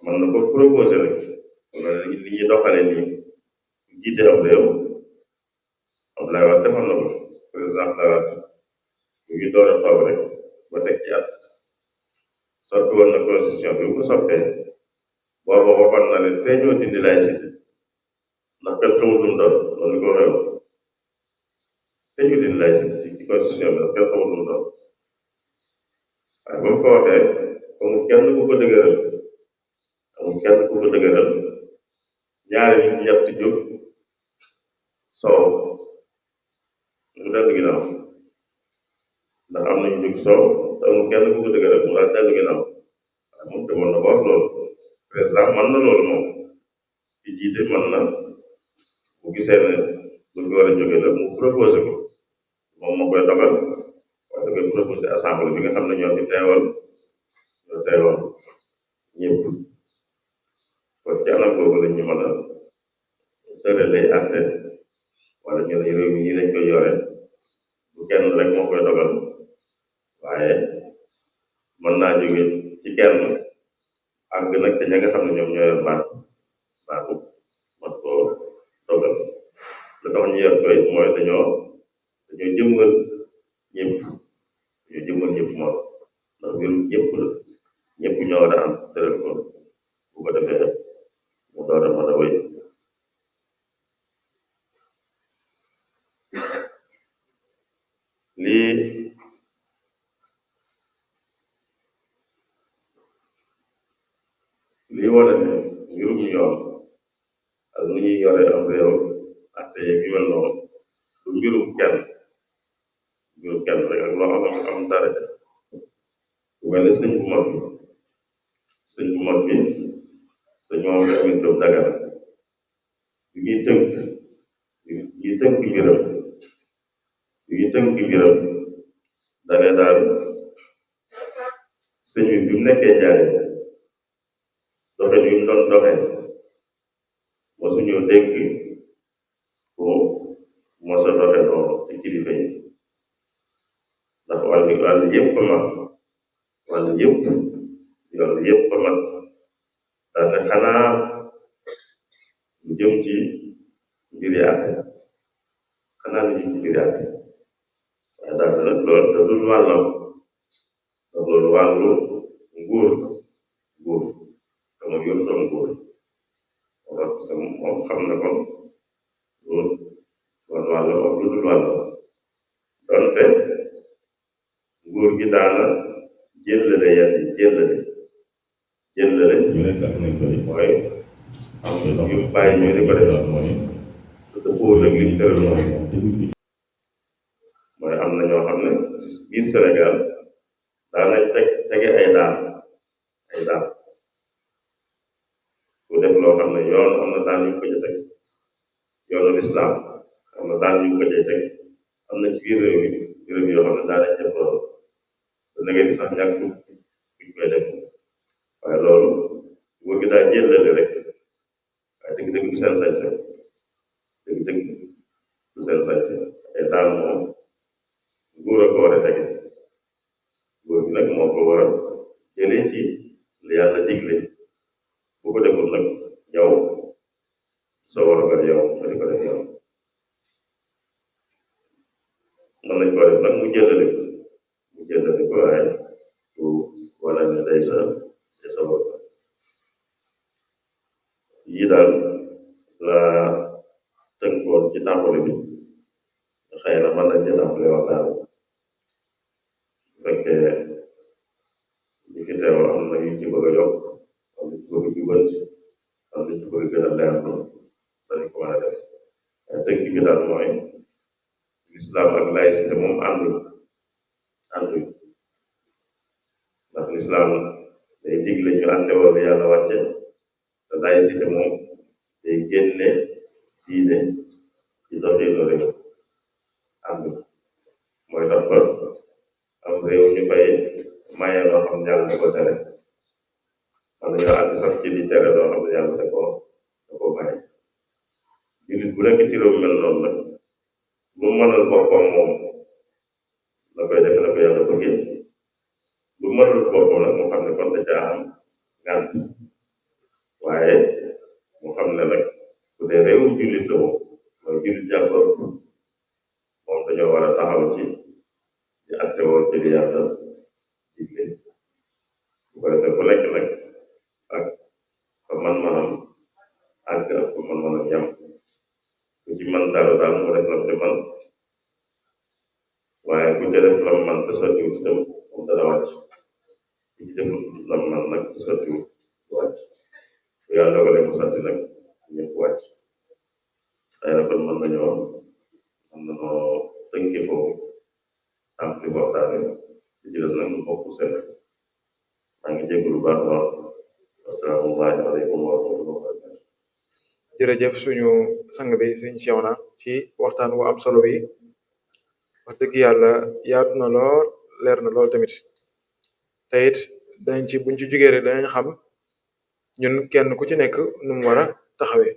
Speaker 4: mën na ko proposé rek wala li ñuy doxale nii jiite am réew Abdoulaye Wade defoon na ko président Abdoulaye Wade mu ngi door a toog rek ba teg ci at soppi woon na constitution bi bu ko soppee booba waxoon na ne tey ñoo dindi laïcité ndax kenn xamul lu mu doon loolu ko waxee woon tey ñu dindi laïcité ci constitution bi ndax kenn xamul lu mu doon waaye ba mu ko waxee amul kenn ku ko dëgëral ñaari nit ñett jóg soow mu dellu ginnaaw ndax am nañu jóg soow te amul kenn ku ko dëgëral mu daal dellu ginnaaw waaye moom te mën na wax loolu président mën na loolu moom ci jiite mën na bu gisee ne lu fi war a jóge la mu proposé ko moom moo koy dogal waaye da koy proposé assemblée bi nga xam ne ñoo teewal ñëpp kon ci anam boobu la ñu mën a tëralee àtte wala ñu ne réew mi ñi lañ koy yore bu kenn rek moo koy dogal waaye mën naa jóge ci kenn àgg nag te ña nga xam ne ñoom ñoo yor baatu mat koo dogal lu tax ñu yor koy mooy dañoo jëmmal ñëpp moom ndax mbirum ñëpp ñoo war a am tëral ko bu ko defee mu door a mën a wéy lii wane ne mbirum yoon ak nu ñuy yore am réew atte yeeg yu mel noonu du mbirum kenn rek ak loo am dara bu mel ne sëñ bu mag bi sëñ moom la Amin Diop Dagana bi ñuy tënk mbiram dane daal sëñ bi mu nekkee jaare doxe ni mu doon doxe mosuñu dégg ko mosa doxe noonu ci kilifa yi ndax wàllu yëpp ko mat yoon yëpp ko mat daal ne xanaa lu jëm ci mbiri àtte waaye daal nag loolu da dul wàllam ndax loolu wàllu nguur te moom yorutoon nguur moom xam na ko loolu wàllam ak lu dul wàllam donte nguur gi daana jëllale ñu nekk ak nañ koy mooy am yu bàyyi ñu di ko def te dëppoo ak liñ tëral mooy am na ñoo xam ne biir Sénégal daanañ tege ay daan ku def loo xam ne yoon am na daan yu ko ca teg yoonu lislaam am na daan yu ko ca teg am na ci biir réew yoo xam ne daanañ def loolu da ngay di sax ñàkk buñ koy def waaye loolu nguur gi daa jëllale rek waaye dëgg-dëgg du seen sañ-sañ ay daan moom nguur a ko war a tege nguur gi nag moo ko war a jëlee ci li yàlla digle bu ko deful nag yow sa warugar yow nga di ko def yow mën nañ ko def nag mu jëllale ko waaye du wala ne day sa warugar yii daal la tënkoon ci tàmbali bi xëy na mën nañ ci tàmbali waxtaan bu fekkee ñi fi teew am na yu ci bëgg a yokk am na ci bëgg a jubal am na ci bëgg a gën a leer gi daal mooy lislaam ak laïcité moom ànduñ ndax lislaam day digle ñu àtte wala yàlla wàcce te laïcité moom day génne diine ci doxinu réew ànduñ mooy tax ba am réew ñu fay maye loo xam ne yàlla da ko tere man nañoo àgg sax ci di tere loo xam ne yàlla da ko maye jullit bu nekk ci réew mel noonu nag lu mënal boppam moom la koy defe na ko yàlla bëggee lu mënal boppam nag mu xam ne kon da caa am ngànt waaye mu xam ne nag bu dee réewum jullit la moom mooy jullit jàpp moom dañoo war a taxaw ci di atte woo ci li yàlla digle bu ko defee ku nekk nag ak fa man-manam àgg ak fa man-manam yam ku ci man dara daal mu def lam te man waaye ku ca def lam man te sottiwut itam moom dana wàcc ku ci defut lam man nag te sottiwut du wàcc bu yàlla dogalee mu sotti nag ñëpp wàcc xëy na kon mën nañoo tënke foofu am li waxtaane li ci des nag mu bokk seen maa ngi jégg lu baax a baax asalaamaaleykum wa rahmatulah.
Speaker 2: jërëjëf suñu sang bi suñu Cheikhouna ci waxtaan wu am solo bi wax dëgg yàlla yaatu na lool leer na lool tamit te it dañ ci buñ ci jugee rek danañ xam ñun kenn ku ci nekk nu mu war a taxawee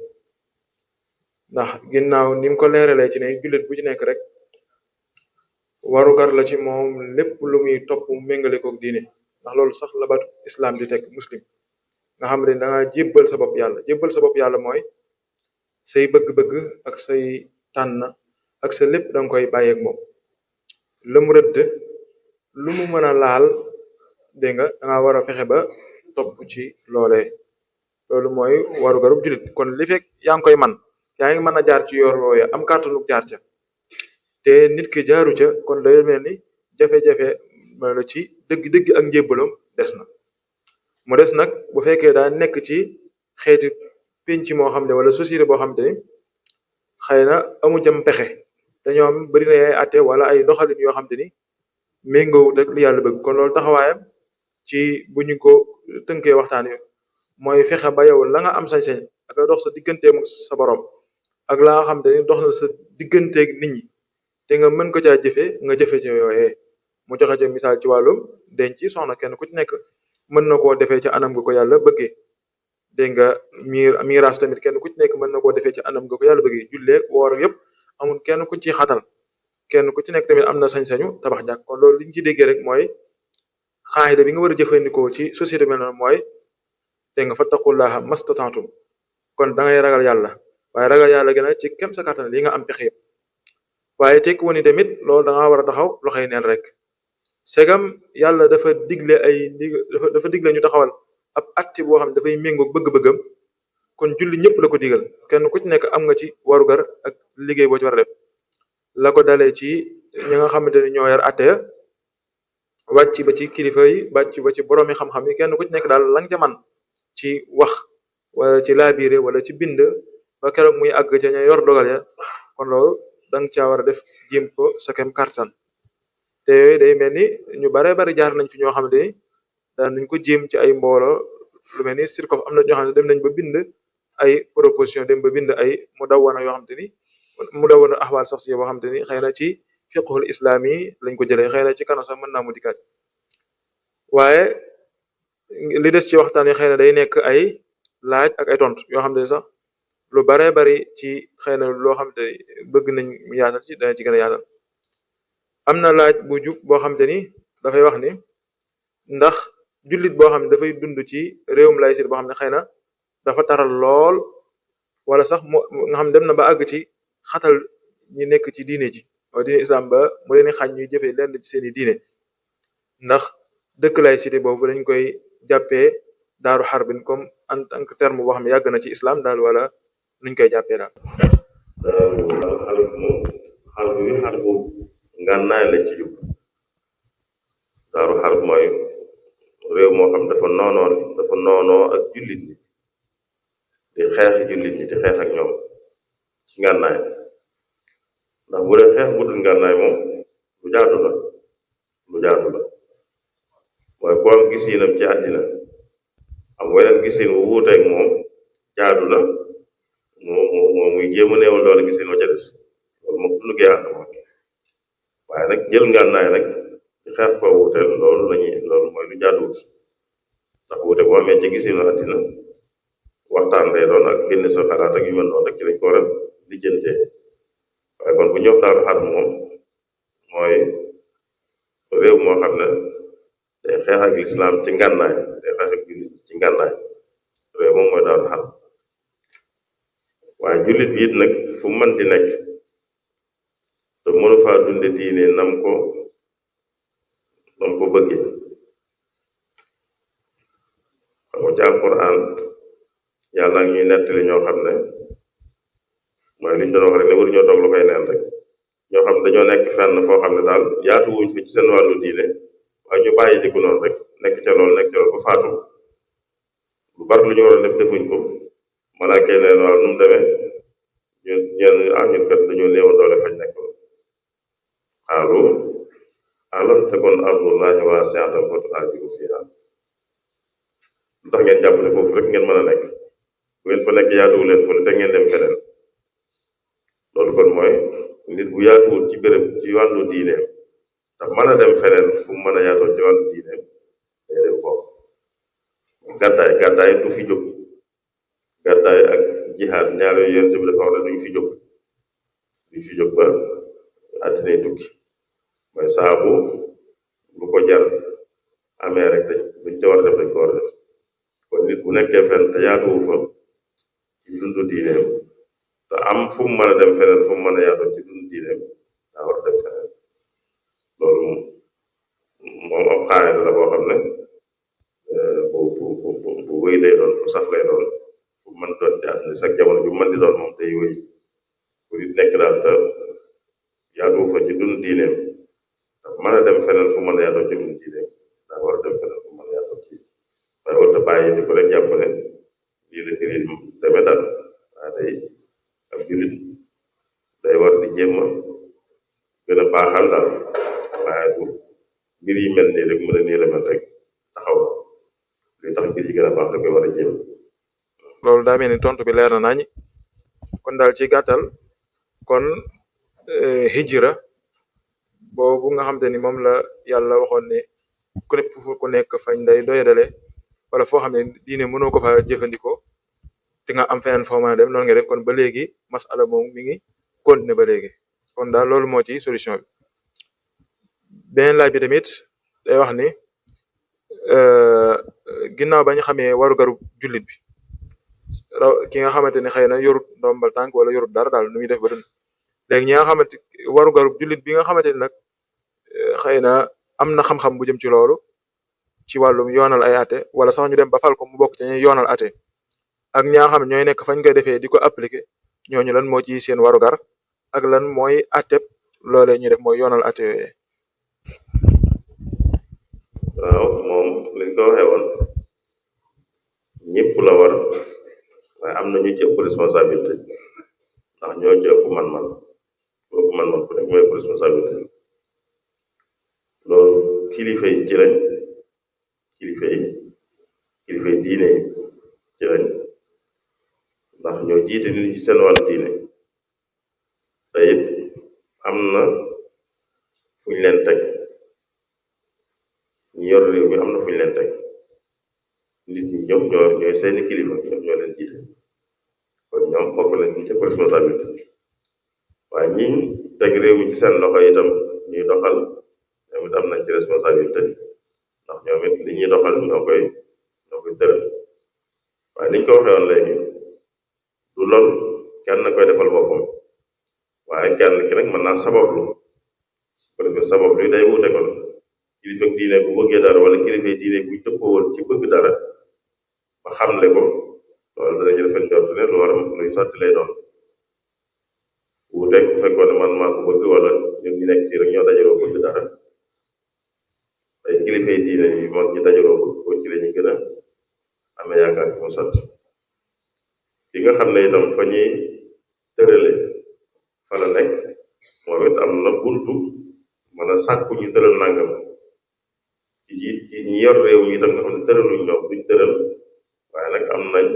Speaker 2: ndax ginnaaw ni mu ko leeralee ci ne jullit bu ci nekk rek warugar la ci moom lépp lu muy topp méngale koog diine ndax loolu sax la baatu islam di teg muslim nga xam ne da nga jébbal sa bopp yàlla mooy say bëgg-bëgg ak say tànn ak sa lépp danga koy bàyyeeg moom la mu rëdd lu mu mën a laal dégg nga da nga war a fexe ba topp ci loolee loolu mooy warugarub jullit kon li fekk yaa ngi koy man yaa ngi mën a jaar ci yoor wooya am kàttanu jaar ca te nit ki jaaru ca kon day mel ni jafe-jafe mooy la ci dëgg-dëgg ak njébbalam des na mu des nag bu fekkee daa nekk ci xeeti penc moo xam ne wala société boo xam te ni xëy na amu jëm pexe te ñoom bari na ay atte wala ay doxalin yoo xam te ni méngoowut ak li yàlla bëgg kon loolu taxawaayam ci bu ñu ko tënkee waxtaan wi mooy fexe ba yow la nga am sañ-sañ ak dox sa digganteem sa borom ak la nga xam te ni dox na sa digganteeg nit ñi te nga mën ko caa jëfee nga jëfe ci yooyee mu joxe ca misaal ci wàllum denc soxna kenn ku ci nekk mën na koo defee ci anam nga ko yàlla bëggee dégg nga miiras tamit kenn ku ci nekk mën na koo defee ci anam nga ko yàlla bëggee jullee woor yëpp amul kenn ku ci xatal kenn ku ci nekk tamit am na sañ-sañu tabax jàkk kon loolu liñ ci déggee rek mooy xaayida bi nga war a jëfandikoo ci société mel noonu mooy dégg nga fattaqullaha mastata'tum kon da ngay ragal yàlla waaye ragal yàlla gën a ci kem sa kàttan li nga am pexe yëpp waaye tekki woon ni tamit loolu da nga war a taxaw loxoy neen rek segam yàlla dafa digle dafa digle ñu taxawal ab acte boo xam ne dafay méngoog bëgg-bëggam kon julli ñëpp la ko digal kenn ku ci nekk am nga ci warugar ak liggéey boo ci war a def la ko dalee ci ñi nga xamante ni ñoo yar atte wàcc ba ci kilifa yi wàcc ba ci boroomi xam-xam yi kenn ku ci nekk daal la nga ca man ci wax wala ci laabiire wala ci bind ba keroog muy àgg ca ña yor dogal ya kon loolu danga caa war a def jéem ko sa kem kartan te yooyu day mel ni ñu bare bari jaar nañ fi ñoo xamante ni daan nañ ko jéem ci ay mbooloo lu mel ni sirkof am na ñoo xam ne dem nañ ba bind ay proposition dem ba bind ay mudawwana yoo xamante ni mudawwana ahwal sax si boo xamante ni xëy na ci fiqhul islam yi lañ ko jëlee xëy na ci kanam sax mën naa mu dikkaat waaye li des ci waxtaan yi xëy na day nekk ay laaj ak ay tontu yoo xam ne sax lu bare bari ci xëy na loo xamante ni bëgg nañ mu yaatal ci dana ci gën a yaatal am na laaj bu jub boo xamante ni dafay wax ni ndax jullit boo xam ne dafay dund ci réewum laïcité boo xam ne xëy na dafa taral lool wala sax nga xam dem na ba àgg ci xatal ñi nekk ci diine ji wala diine islam ba mu leen xañ ñuy jëfee lenn ci seeni diine ndax dëkk laïcité boobu dañ koy jàppee daaru xarbin comme en tant que terme boo xam ne yàgg na ci islam daal wala nuñ koy jàppee daal.
Speaker 4: xarb bi xarbu ngànnaay lañ ci jub daaru xarb mooy réew moo xam dafa noonoo ak jullit ñi di xeex jullit ñi di xeex ak ñoom ci ngànnaay ndax bu dee xeex bu dul ngànnaay moom lu jaadu la mooy ku am gisinam ci àddina am weneen gisin wu wuuteeg moom jaadu na moo muy jéem a néewal doole gisin wa ca des loolu moom du liggéey ànd moom waaye nag jël ngànnaay rek ci xeex ko wuuteel loolu mooy lu jaaduwut ndax wuute bu amee ci gisinu àddina waxtaan lay doon ak génne sa xalaat ak yu mel noonu rek ci lañ ko war a lijjantee waaye kon bu ñëw daaru xarb moom mooy réew moo xam ne day xeex ak lislaam ci ngànnaay day xeex ak jullit ci ngànnaay réew moom mooy daaru xarb waaye jullit bi it nag fu mën di nekk te mënu faa dunde diine nam ko bëggee xam nga ci alquran yàlla ak ñuy nettali ñoo xam ne mooy liñ doon wax rek ne waru ñoo toog lu koy neen rek ñoo xam ne dañoo nekk fenn foo xam ne daal yaatu wuñ fi ci seen wàllu diine waaye ñu bàyyi di ko noonu rek nekk ca loolu ba faatu lu bari lu ñu war a def defuñ ko malaaka yi leen waaw nu mu demee ñun kat dañoo néew doole fañ nekk xaalu alam takun ardullahi waasi'atan fatuhaajiru fiihaa lu tax ngeen jàpp ne foofu rek ngeen mën a nekk bu ngeen fa nekk yaatuwu leen fa te ngeen dem feneen loolu kon mooy nit bu yaatuwul ci béréb ci wàllu diineem ndax mën a dem feneen fu mu mën a yaatoo ci wàllu diineem day dem foofu gàddaay du fi jóg gàddaay ak jihaad ñaar yooyu yonent bi dafa wax ne duñ fi jóg ba àddinay tukki mooy saabu lu ko jar amee rek duñ ca war a def dañ ko war a def kon nit bu nekkee fenn te yaatuwu fa ci dundu diineem te am fu mu mën a dem feneen fu mu mën a yaatoo ci dundu diineem daa war a dem feneen loolu moom am xaayal la boo xam ne bu wéy lay doon fu sax lay doon fu mën doon ci àddina sax jamono ju mën di doon moom day wéy pour it nekk daal te yaatuwu fa ci dundu diineem ndax mën a dem feneen fu mën a yaatoo ci dundu diineem daa war a dem feneen fu mën a yaatoo ci waaye warta bàyyi di ko rek jàpp ne lii la mbir yi demee daal waaye day ab jullit day war di jéem a gën a baaxal daal waaye bu mbir yi mel nii rek mën a nii la mel rek taxaw li tax mbir yi gën a baax da koy war a jéem.
Speaker 2: loolu daa mel ni tontu bi leer na nañ kon daal ci gàttal kon hijra boobu nga xamante ni moom la yàlla waxoon ne ku nekk fu ku nekk fañ day doyadale wala foo xam ne diine mënoo ko fa jëfandikoo te nga am feneen foo mën a dem noonu nga def kon ba léegi masala moom mi ngi continuer ba léegi kon daal loolu moo ci solution bi beneen laaj bi tamit day wax ni ginnaaw bañ xamee warugaru jullit bi ki nga xamante ne xëy na yorut ndombal tànk wala yorut dara daal nu muy def ba dund léegi ñi nga xamante warugaru jullit bi nga xamante ni nag xëy na am na xam-xam bu jëm ci loolu ci wàllum yoonal ay ate wala sax ñu dem ba fal ko mu bokk ci ñuy yoonal ate ak ñaa xam ne ñooy nekk fañ koy defee di ko appliquer ñooñu lan moo ci seen warugar ak lan mooy ateb loolee ñuy def mooy yoonal ate yooyee.
Speaker 4: waaw moom liñ ko waxee woon ñëpp la war waaye am na ñu ci ëpp responsabilité ndax ñoo ci ëpp man-man ku nekk mooy ëpp responsabilité loolu kilifa yi ci lañ kilifa yi diine yi ci lañ ndax ñoo jiite nit ñi seen wàllu diine te it am na fuñ leen teg ñu yor réew mi am na fuñ leen teg nit ñi ñoom ñooy seeni kilifa ñoom ñoo leen jiite kon ñoom bokk nañ ci ëpp responsabilité waaye ñi teg réew mi ci seen loxo itam ñuy doxal ñoom it am nañ ci responsabilité ndax ñoom it li ñuy doxal ñoo koy tëral waaye niñ ko waxee woon léegi du lool kenn koy defal boppam waaye kenn ki nag mën naa sabablu ko defee sabablu yi day wuute kon kilifa diine bu bëggee dara wala kilifa diine bu dëppoo woon ci bëgg dara ba xamle ko loolu danañu defal njort ne lu war a luy sotti lay doon wuuteeg bu fekkoon ne man maa ko bëgg wala ñun ñu nekk ci rek ñoo dajaloo bëgg dara ay kilifa diine yi mag ñi dajaloo bëgg ko ci la ñu gën a amee yaakaar ci mu sotti ki nga xam ne itam fa ñuy tërale fa la nekk moom it am na buntu mën a sàkku ñu tëral nangam ci ñi yor réew mi itam nga xam ne tëraluñ ñoom duñ tëral waaye nag am nañ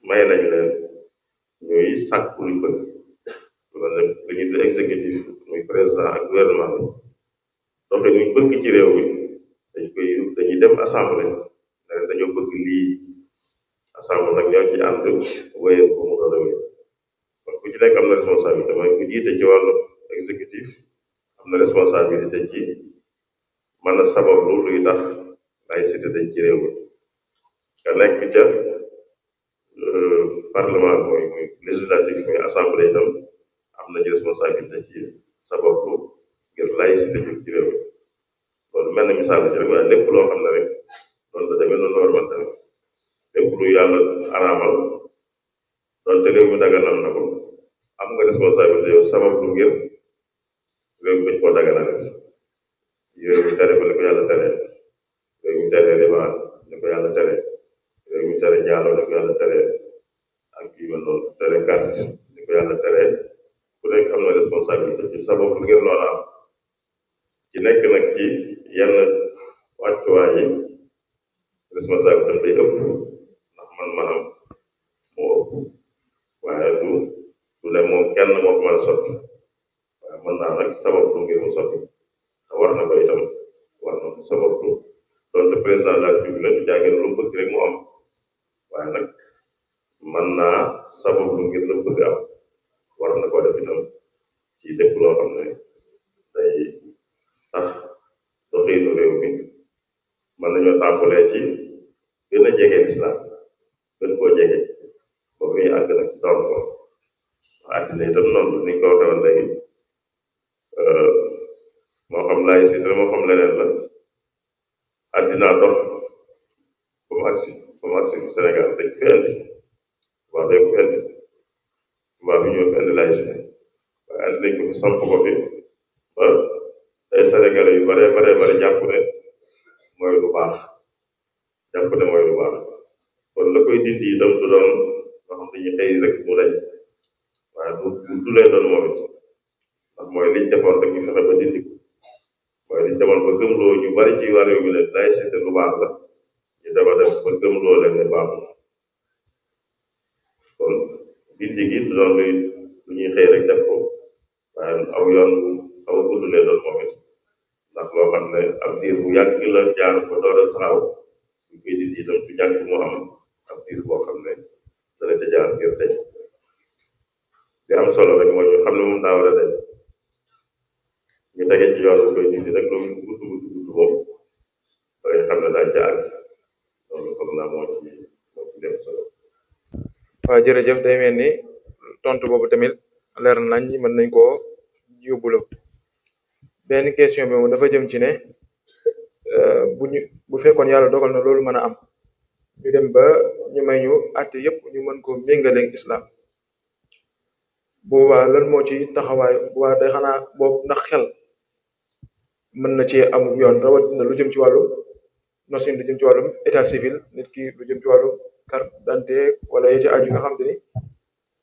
Speaker 4: may nañ leen ñuy sàkku luñ bëgg loolu nag li ñuy tuddee exécutif muy président ak gouvernement bi doxin ñu bëgg ci réew mi dañuy dem assemblée ne dañoo bëgg lii assemblée nag ñoo ci ànd wéyal ko mu doon wéy kon ku ci nekk am na responsabilité mooy ku jiite ci wàllu exécutif am na responsabilité ci mën a sabablu luy tax laïcité dañ ci réew mi nga nekk ca parlement muy législatif muy assemblée itam am nañu responsabilité ci sabablu ngir laïcité jóg ci réew mi loolu mel na misaal la ci rek waaye lépp loo xam ne rek noonu la demee noonu la war a mën tamit lépp lu yàlla araamal doonte réew mi daganal na ko am nga responsabilité yow sabablu ngir réew mi bañ koo daganal réew mi tere ko li ko yàlla tere réew mi tere riba li ko yàlla tere réew mi tere njaaloo li ko yàlla tere ak yu mel noonu tere carte li ko yàlla tere ku nekk am na responsabilité ci sabablu ngir loola am ci nekk nag ci yenn wàccuwaay yi responsabilité day ëpp ndax man-manam moo ëpp waaye du ne moom kenn moo ko mën a sotti waaye mën naa nag sabablu ngir mu sotti te war na ko itam war na ko sabablu donte président de la République la du jàggeen lu mu bëgg rek mu am waaye nag mën naa sabablu ngir lu bëgg am war na ko def itam ci lépp loo xam ne day tax doxiinu réew mi mën nañoo tàmbalee ci gën a jege lislaam gën koo jege boobu muy àgg nag ci doon ko àddina itam noonu ni ñu ko waxee woon léegi moo xam laïcité moo xam leneen la àddina dox ba mu agsi Sénégal dañ fi indi tubaab dañ ko fi indi tubaab bi ñoo fi indi laïcité waaye andi nañ ko fi samp ko fi ba ay Sénégalais yu bare jàpp ne mooy lu baax kon la koy dindi itam du doon loo xam dañuy xëy rek mu dañ waaye du lay doon moom it ndax mooy liñ defoon rek ñu fexe ba dindi ko mooy liñ demoon ba gëmloo ñu bari ci waa réew mi ne laïcité lu baax la ñu dema def ba gëmloo leen ne baaxul kon dindi gi du doon lu ñuy xëy rek def ko waaye aw yoon aw gudd lay doon moom it ndax loo xam ne ab diir bu yàgg la jaar ba door a taxaw ñu koy dindi itam du ñàkk mu am ab diir boo xam ne dana ca jaar ngir dañ li am solo rek mooy ñu xam ne moom daa war a dañ ñu tege ci yoon bu koy dindi rek loolu gudd moom da ngay xam ne daa ca àgg loolu foog naa moo ci dem solo.
Speaker 2: waaw jërëjëf day mel ni tontu boobu tamit leer nañ mën nañ koo yóbbuloo benn question bi moom dafa jëm ci ne bu fekkoon yàlla dogal na loolu mën a am ñu dem ba ñu may ñu àtte yëpp ñu mën ko méngaleeg islam boobaa lan moo ci taxawaay boobaa day xanaa boobu ndax xel mën na ci amub yoon rawatina lu jëm ci wàllu nosin lu jëm ci wàllum état civil nit ki lu jëm ci wàllum carte d'identité wala yi ci aju nga xam te ni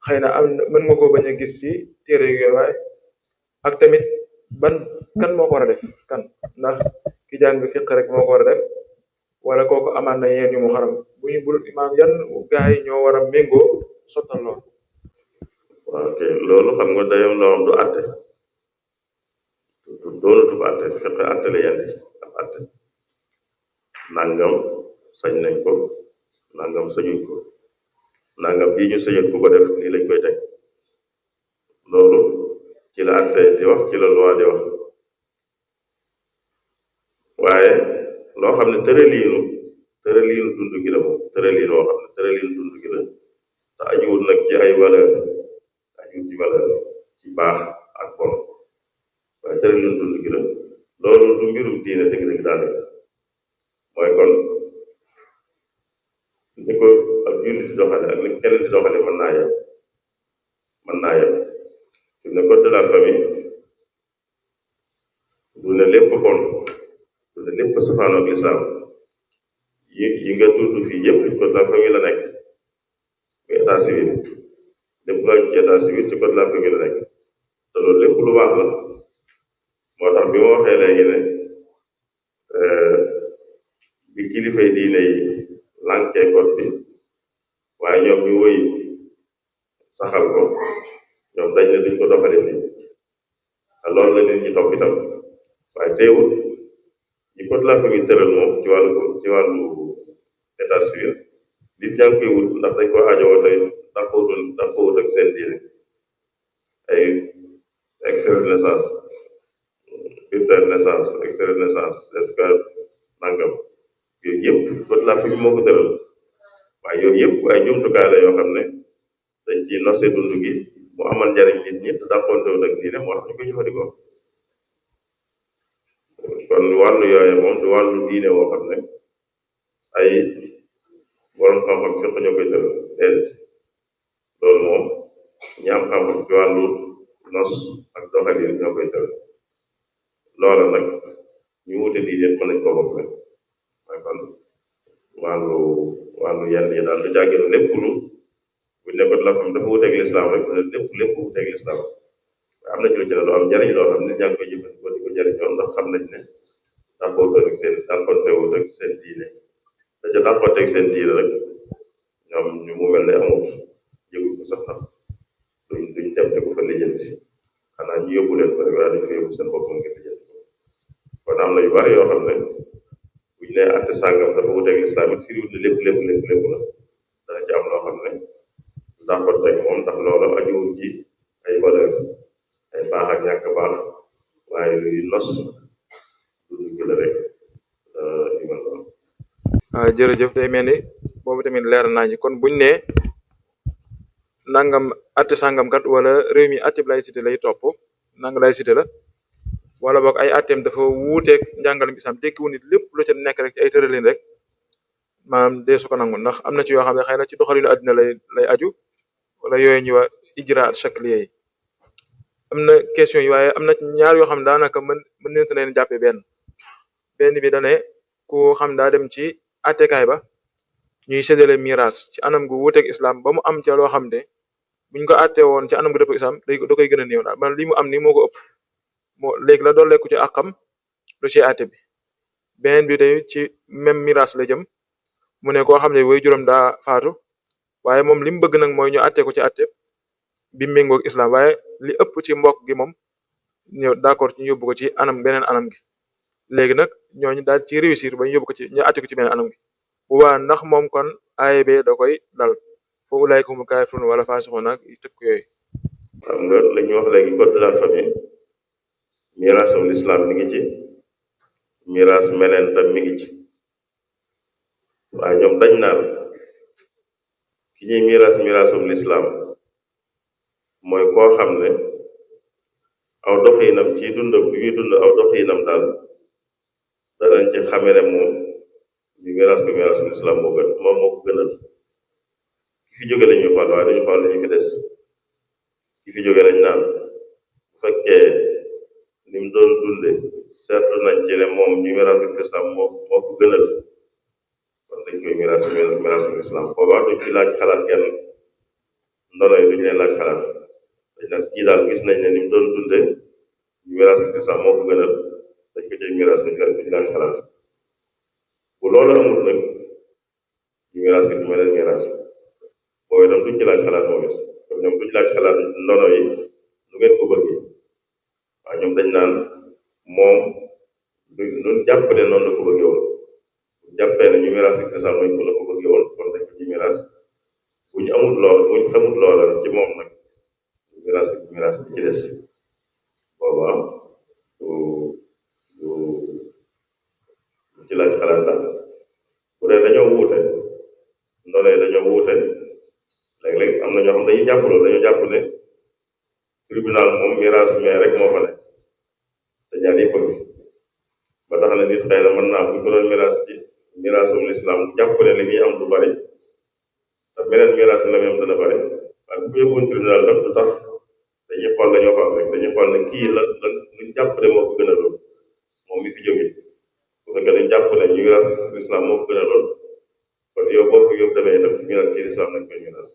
Speaker 2: xëy na am mën nga koo bañ a gis ci téere yooyu waaye ak tamit kan moo ko war a def kan ndax ki jàng fiq rek moo ko war a def wala kooku amaan na yeen yu mu xaram bu ñu bul imaam yan gaay yi ñoo war a méngoo sottal lool.
Speaker 4: waaw ok loolu xam nga dayam loo xam du àtte doonatub àtte fiq àtte la yendi ab àtte nangam sañ nañ ko nangam sañuñ ko nangam bii ñu sañul ku ko def lii lañ koy teg loolu ci la àtte di wax ci la loi di wax waaye loo xam ne tëraliinu dund gi la moom tëraliin woo xam ne tëraliinu dund gi la te ajuwul nag ci ay valeur ajuwul ci valeur ci baax ak bon waaye tëraliinu dund gi la loolu du mbirum diine dëgg-dëgg daanaka mooy kon ni ko ab jullit di doxale ak ni keneen di doxale mën naa yem fi ne code de la famille du ne lépp bon du ne lépp safaanoog lislaam yi nga tudd fii yëpp code de la famille la nekk muy état civil lépp lu aju ci état civil ci code de la famille la nekk te loolu lépp lu baax la moo tax bi ma waxee léegi ne bi kilifay diine yi lànkee code bi waaye ñoom ñu wëy saxal ko ñoom dañ ne duñ ko doxale fii te loolu la nit ñi topp itam waaye teewul ñi code de la famille tëral moom ci wàllu état civil nit ñaa ngi koy wut ndax dañ ko aajowoo tey dàqowut ak seen diine ay extrait de naissance bulletin de naissance extrait de naissance certificat nangam yooyu yëpp code de la famille moo ko tëral waaye yooyu yëpp ay jumtukaay la yoo xam ne dañ ci nose dund gi mu amal njariñ nit ñi te dàqontewut ak diine moo tax ñu koy jëfandikoo kon wàllu yooye moom du wàllu diine woo xam ne ay borom xam-xam fiq ñoo koy tëral déedéet loolu moom ñi am xam-xam ci wàllu nos ak doxalin ñoo koy tëral loola nag ñu wute diine mën nañ ko bokk rek mooy kon wàllu yenn yi daal du jàgginu lépp lu buñ ne code de la famille dafa wuteeg lislaam rek lépp wuteeg lislaam waaye am na ci lu ci ne lu am njariñ loo xam ne ñaa ngi koy jëfandikoo di ko jariñoo ndax xam nañ ne dàqontewut ak seen diine da ca dàqonteeg seen diine rek ñoom ñu mu mel ne amut yëgul ko sax ndax duñ dem te ko fa lijjanti xanaa ñu yóbbu leen fa rek waaye dañ fa yóbbu seen bopp ngir lijjanti kon am na yu bari yoo xam ne buñ ne atte sàngam dafa wuteeg lislaam it firiwut ne lépp la dana ci am loo xam ne dàqonteeg moom ndax loolu ajuwul ci ay valeur ay baax ak ñàkk baax waaye luy nos dund gi la rek yu mel noonu.
Speaker 2: jërëjëf day mel ni boobu tamit leer naa ñi kon buñ ne nangam atte sàngam kat wala réew mi atte laïcité lay topp nangam laïcité la wala boog ay atteem dafa wuuteeg njàngalem islam tekkiwu nit lépp lu ca nekk rek ci ay tëralin rek maanaam dee su ko nangu ndax am na ci yoo xam ne xëy na ci doxalinu àddina lay aju wala yooyu ñuy wax ijraat shakliya yi am na question yi waaye am na ñaar yoo xam ne daanaka mën nañ leen jàppee benn bi dane ku xam daa dem ci attekaay ba ñuy séddale miraas ci anam gu wuuteeg islam ba mu am ca loo xam ne buñ ko àttee woon ci anam gu dëpp islam da koy gën a néew daal man li mu am ni moo ko ëpp léegi la dooleeku ci àqam lu ci àtte bi beneen bi day ci même miraas la jëm mu ne koo xam ne way juróom daa faatu waaye moom li mu bëgg nag mooy ñu àttee ko ci àtte bi méngoog islam waaye li ëpp ci mbokk gi moom ñëw d'accord ci ñu yóbbu ko ci beneen anam gi léegi nag ñooñu daal ci réussir ba ñu yóbbu ko ci ñu àtte ko ci beneen anam gi bu baax ndax moom kon AEB da koy dal fa ulaayka humul kaafiruun wala faasiquun nag tëkk yooyu.
Speaker 4: xam nga la ñu wax léegi code de la famille miraasum lislaam mi ngi ci miraas meneen tam mi ngi ci waaye ñoom dañ naan ki ñuy miraasum lislaam mooy koo xam ne aw doxinam ci dund bi muy dund aw doxinam daal danañ ci xame ne moom ñu miraasum lislaam moom moo ko gënal ki fi jóge lañuy xool waaye dañu xool ñu fi des ki fi jóge lañ naan bu fekkee ni mu doon dunde seetlu nañ ci ne moom ñu miraasum lislaam moo ko gënal kon dañ koy miraasum lislaam boobaa duñ ci laaj xalaat kenn ndono yi duñ leen laaj xalaat dañ naan kii daal gis nañ ne ni mu doon dunde ñu miraasum lislaam moo ko gënal dañ ko jël miraas duñ laaj xalaat bu loolu amul nag ñu miraas ko ci meneen miraas boobu itam duñ ci laaj xalaat moom it kon ñoom duñ laaj xalaat ndono yi nu ngeen ko bëggee waaye ñoom dañ naan moom luñ jàpp ne noonu la ko bëggee woon buñ jàppee ne ñu miraas ko ci lañ ko la ko bëggee woon kon dañ ko ci miraas buñ xamut loola ci moom nag ñu miraas bi ci des booba du ci laaj xalaat daal bu dee dañoo wuute ndono yi dañoo wuute léeg-léeg am na ñoo xam dañuy jàpp loolu dañoo jàpp ne tribunal moom miraas mais rek moo fa nekk te ñaar yëpp a ngi ba tax na nit xëy na mën naa bu ko doon miraas ci miraasum lislaam jàpp ne li muy am du bari te beneen miraas bi la muy am dana bari waaye bu ko yóbbuwoon tribunal tam du tax dañuy xool la ñoo xam rek dañuy xool ne kii la luñ jàpp ne moo ko gën a lool moom mi fi jóge bu fekkee dañ jàpp ne ñu miraas lislaam moo ko gën a lool kon yow boo fi yóbbu demee itam miraas ci lislaam nañ koy miraas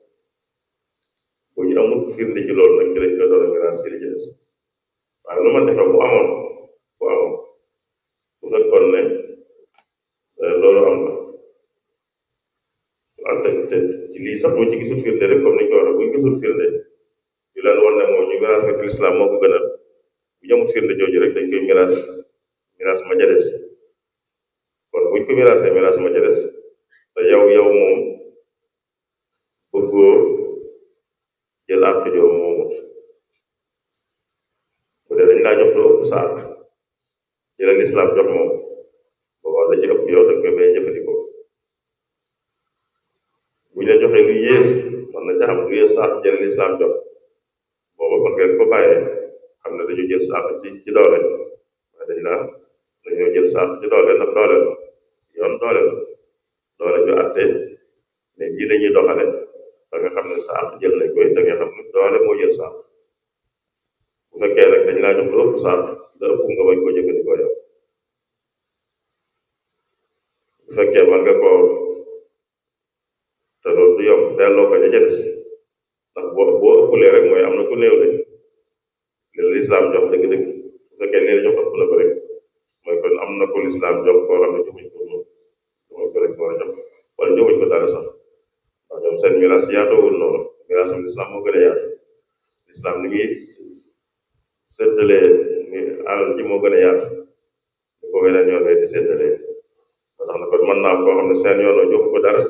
Speaker 4: bu ñu amul firnde ci loolu nag ci lañ koy doon miraas ci li ci des waaye lu ma defee bu amoon bu fekkoon ne loolu am na wante te ci lii sax buñ ci gisul firnde rek comme ni ñu ko waxee buñ gisul firnde yu leen wan ne moom ñu miraas ko ci lislaam moo ko gënal bu ñu amul firnde jooju rek dañ koy miraas ma ca des kon buñ ko miraasee miraas ma ca des te yow moom bëggoo jël àq joo moomut bu dee dañ laa jox lu ëpp sa àq jëlal lislaam jox moom boobaa da ci ëpp yow dañ koy bay jëfandikoo buñ la joxee lu yées man na ca xam lu yées sa àq jëlal lislaam jox booba man ngeen ko bàyyee xam ne dañu jël sa àq ci doole waaye dañoo jël sa àq ci doole ndax doole la yoon doole la doole ju àtte ne ji la ñuy doxale da nga xam ne sa àq jël nañ koy da nga xam ne doole moo jël sa àq bu fekkee rek dañ laa jox lu ëpp sa àq la ëpp nga bañ ko jëfandikoo yow bu fekkee man nga koo te loolu du yomb delloo ko ña ca des ndax boo ëppulee rek mooy am na ku néew de li la lislaam jox dëgg-dëgg bu fekkee li la jox ëpp na ko rek mooy kon am na ko lislaam jox koo xam ne joxuñ ko rek war a jox wala joxuñ ko dara sax ndax ñoom seen miraas yaatoowul noonu miraasum lislaam moo gën a yaatu lislaam ni muy séddalee ni alal ji moo gën a yaatu ni ko weneen yoon di séddalee ba tax na kon mën naa am koo xam ne seen yoon joxu ko dara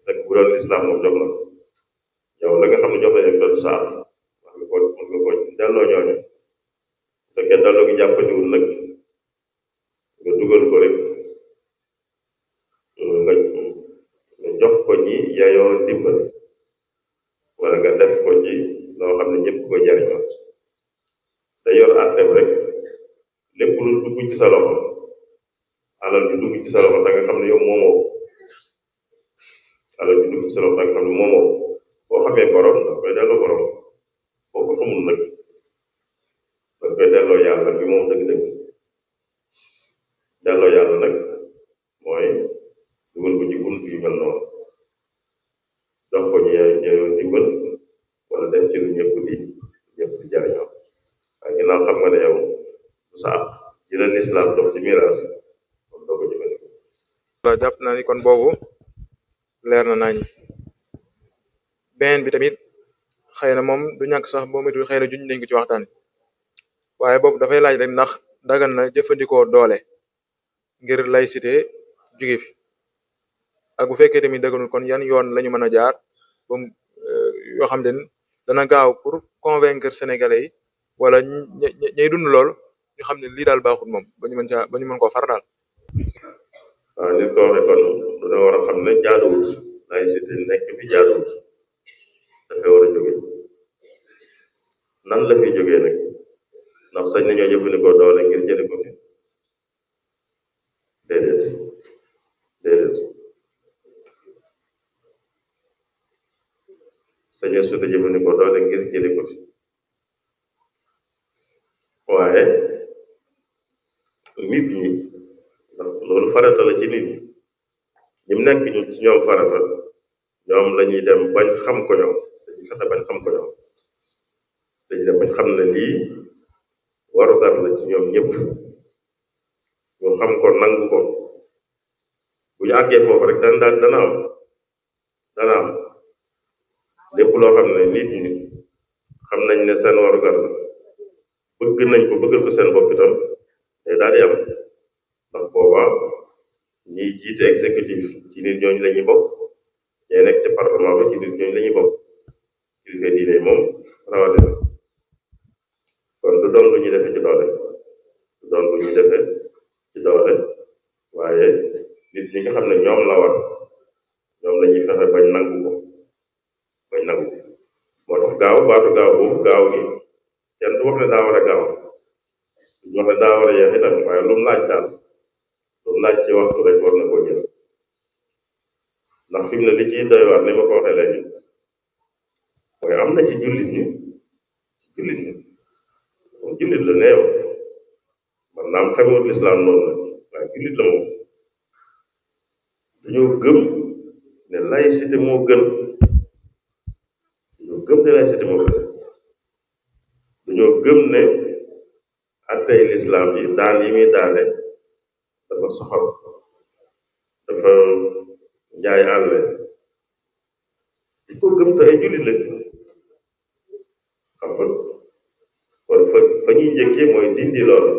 Speaker 4: fekk bu doon lislaam moom jox na ko yow la nga xam ne jox nañu doon saar wax nga ko delloo ñooñu bu fekkee delloo gi jàppatiwul nag nga dugal ko rek nga jox ko ñi yayoo dimbal wala nga def ko ci loo xam ne ñëpp ko jariñoo te yor àtteem rek lépp lu dugg ci sa loxo alal ju dugg ci sa loxo te nga xam ne yow moomoo alal ju dugg ci sa loxo te nga xam ne moomoo boo xamee borom da koy delloo borom boo ko xamul nag da koy delloo yàlla bi moom dëgg-dëgg delloo yàlla nag mooy dugal ko ci bunt yu mel noonu jox ko ñu dimbal wala def ci lu ñëpp di jariñoo waaye ginnaaw xam nga ne yow du sa àq ji la lislaam dox ci miraas kon doo ko jëfandikoo.
Speaker 2: waaw jàpp naa ni kon boobu leer na nañ beneen bi tamit xëy na moom du ñàkk sax boo métul xëy na juñ nañ ko ci waxtaan waaye boobu dafay laaj rek ndax dagan na jëfandikoo doole ngir laïcité jóge fi ak bu fekkee tamit daganul kon yan yoon lañu mën a jaar ba yoo xam ne dana gaaw pour convaincre sénégalais yi wala ñay dund lool ñu xam ne lii daal baaxul moom ba ñu mën koo far daal.
Speaker 4: waaw nit ko waxee kon dina war a xam ne jaaduwut laïcité nekk fi jaaduwut dafay war a jóge nan la fi jógee nag ndax sañ nañoo jëfandikoo doole ngir jëli ko fi déedéet sañee su jëfandikoo doole ngir jëli ko fi waaye nit ñi ndax loolu farata la ci nit ñi ñi mu nekk ñu ci ñoom farata ñoom lañuy dem bañ xam ko ñoom dañuy fexe bañ xam ko ñoom dañuy dem bañ xam ne lii warugar la ci ñoom ñëpp ñu xam ko nangu ko bu ñu àggee foofu rek dana am lépp loo xam ne nit ñi xam nañ ne seen warugar la bëgg nañ ko bëggal ko seen bopp itam day daal di am ndax boobaa ñiy jiite exécutif ci nit ñooñu la ñuy bokk ñee nekk ci parlement ba ci nit ñooñu la ñuy bokk kilifa diine moom rawatina kon du doon lu ñuy defee ci doole waaye nit ñi nga xam ne ñoom la war ñoom la ñuy fexe bañ nangu ko moo tax baatu gaaw boobu gaaw gi kenn du wax ne daa war a gaaw du wax ne daa war a yeex itam waaye lu mu laaj daal lu mu laaj ci waxtu rek war na koo jël ndax fi mu ne li ciy doy waar ni ma ko waxee léegi mooy am na ci jullit ñi moom jullit la neew man naam xamewut lislaam noonu nag waaye jullit la moom dañoo gëm ne laïcité moo gën gëm ne laïcité moo gën dañoo gëm ne attey lislaam yi daan yi muy daane dafa soxal dafa njaay àlle di ko gëm te ay jullit lañ xam nga kon fa ñuy njëkkee mooy dindi loolu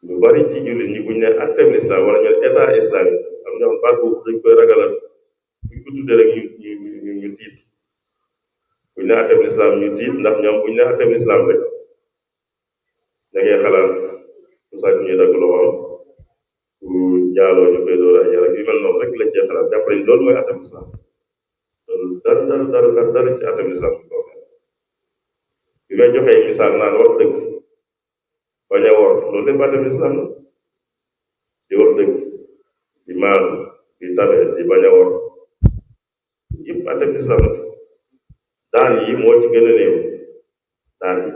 Speaker 4: ñu bari ci jullit ñi buñ ne atteb lislaam wala ñu ne état islamique am ñoo xam baat boobu dañ koy ragalal buñ ko tuddee rek ñu tiit buñ ne atteb lislaam ñu tiit ndax ñoom buñ ne atteb lislaam rek da ngay xalaat ku sàcc ñuy dagg loxoom ku njaaloo ñu koy door ay yar ak yu mel noonu rek lañ cee xalaat jàpp nañ loolu mooy atteb lislaam loolu dara ci atteb lislaam bi may joxee misaal naan wax dëgg bañ a wor loolu lépp atteb lislaam la di wax dëgg di maanu di tabe di bañ a wor yëpp atteb lislaam la daan yi moo ci gën a néew daan yi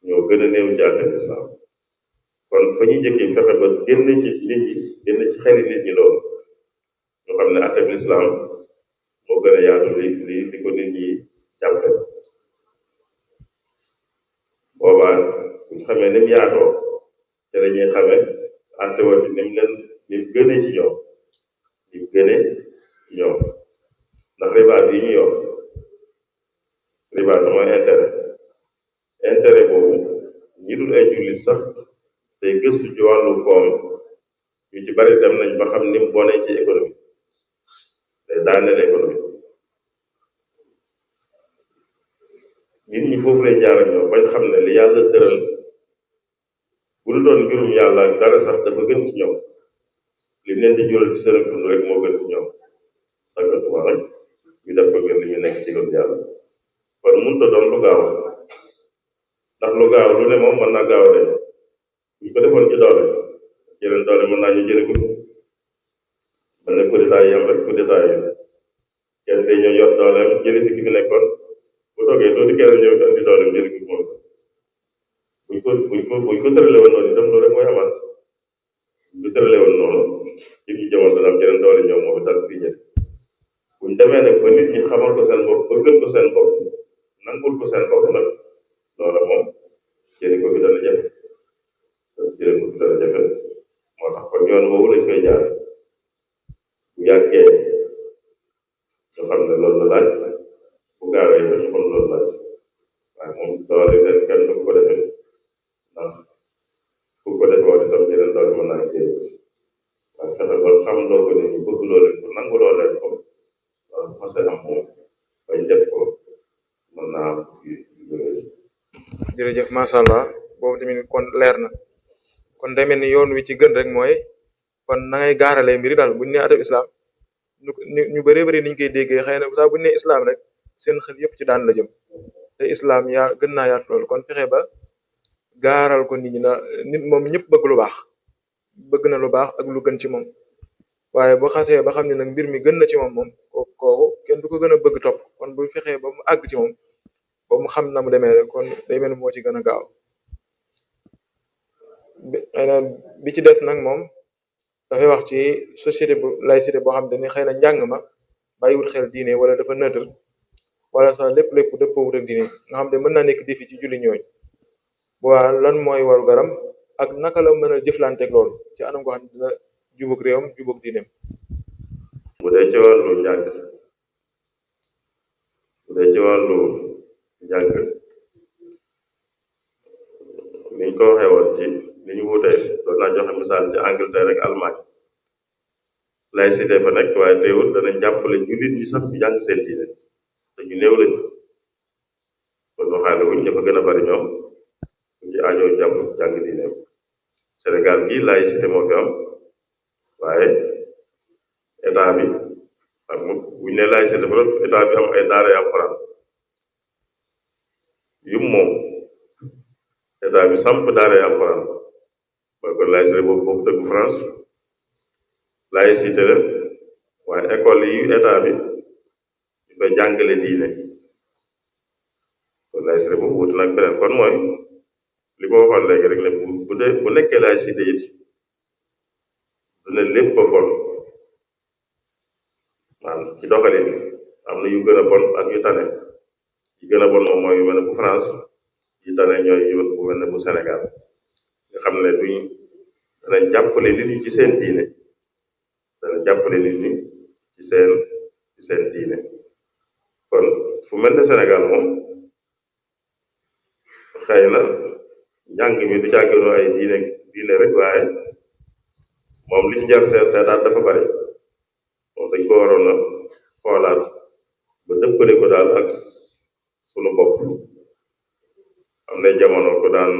Speaker 4: ñoo gën a néew ci atteb lislaam kon fa ñuy njëkkee fexe ba génn ci nit ñi génn ci xeli nit ñi loolu ñu xam ne atteb lislaam moo gën a yaatu li ko nit ñi jàppe boobaa buñ xamee ni mu yaatoo te la ñuy xamee atte wati ni mu gënee ci ñoom ndax ribaat yi ñu yor ribaat mooy intérêt boobu ñi dul ay jullit sax tey gëstu ci wàllu koom yu ci bari dem nañ ba xam ni mu bonee ci économie day daaneel économie nit ñi foofu lañ jaar ak ñoom bañ xam ne li yàlla tëral bu du doon mbirum yàlla ak dara sax dafa gën ci ñoom li leen di jural ci seen dund rek moo gën ci ñoom sàkkatuma nag ñu def ko ngir li ñu nekk ci loolu yàlla kon mënut a doon lu gaaw ndax lu gaaw lu ne moom mën naa gaaw a dem ñu ko defoon ci doole yeneen doole mën naa ñu jële ko mën ne coup d'état yi am rek coup d'état yi kenn day ñëw yor dooleem jële fi ki fi nekkoon bu toogee tuuti kenn ñëw andi dooleem jële ko moom buñ ko tërale woon noonu itam loolu rek mooy amaat bu tërale woon noonu ci ñu jëmoon dana am jeneen doole ñëw moom dal fii jële buñ demee nag ba nit ñi xamal ko seen bopp bëggal ko seen bopp nangul ko seen bopp nag loola moom jële ko fi dana jafe moo tax kon yoon boobu lañ koy jaar bu yàggee ñu xam ne loolu la laaj bu gaawee ñu xam loolu laaj waaye moom doole leen kenn du ko defee ndax ku ko defee woon itam jeneen doole mën naa jël waaye fexe ba xam loo ko nit ñi bëgg loo leen ko nangu loo leen ko loolu xase am moom bañ def ko mën naa am
Speaker 2: jërëjëf macha allah boobu tamit kon leer na kon day mel ni yoon wi ci gën rek mooy kon na ngay gaaralee mbiri daal buñ ne atteb islam ñu bëree bëri niñ koy déggee xëy na saa buñ ne islam rek seen xel yëpp ci daan la jëm te islam yaa gën naa yaatu loolu kon fexe ba gaaral ko nit ñi na nit moom ñëpp bëgg lu baax bëgg na lu baax ak lu gën ci moom waaye bu xasee ba xam ne nag mbir mi gën na ci moom kooku kenn du ko gën a bëgg topp kon bu fexee ba mu àgg ci moom ba mu xam na mu demee rek kon day mel ni moo ci gën a gaaw xëy na bi ci des nag moom dafay wax ci société bu laïcité boo xam ne xëy na njàng ma bàyyiwul xel diine wala dafa neutre wala sax lépp dëppoowut ak diine nga xam ne mën naa nekk défi ci julli ñooñ waa lan mooy waru garam ak naka la mën a jëflanteeg loolu ci anam goo xam ne dina jubóog réewam jubóog diineem
Speaker 4: bu dee ci wàllu njàng niñ ko waxee woon ci ni ñu wutee doon naa joxe misaal ci Angleterre ak Allemagne laïcité fa nekk waaye teewul danañ jàppale jullit ñi sax ñu jàng seen diine te ñu néew lañ kon waxaale wuñ dafa gën a bari ñoom ñu ci aajoo jàng diine Sénégal gi laïcité moo fi am waaye état bi ak buñ ne laïcité dafa état bi am ay daara alxuraan yum moom état bi samp daara alxuraan mooy kon laïcité boobu dëggu France laïcité la waaye école yi état bi ñu koy jàngale diine kon laïcité boobu wuute nag beneen kon mooy li ma waxoon léegi rek ne bu nekkee laïcité it du ne lépp ko kon maanaam ci doxalin am na yu gën a bon ak yu tane yi gën a bon moom mooy yu mel ne bu France yi tane ñooy yu bu mel ne bu Sénégal nga xam ne duñ danañ jàppale nit ñi ci seen diine danañ jàppale nit ñi ci seen diine kon fu mel ne Sénégal moom xëy na njàng mi du jàgginu ay diine rek waaye moom li ci jar seetaat dafa bari moom dañ ko waroon a xoolaat ba dëppale ko daal ak sunu bopp am na jamono ko daan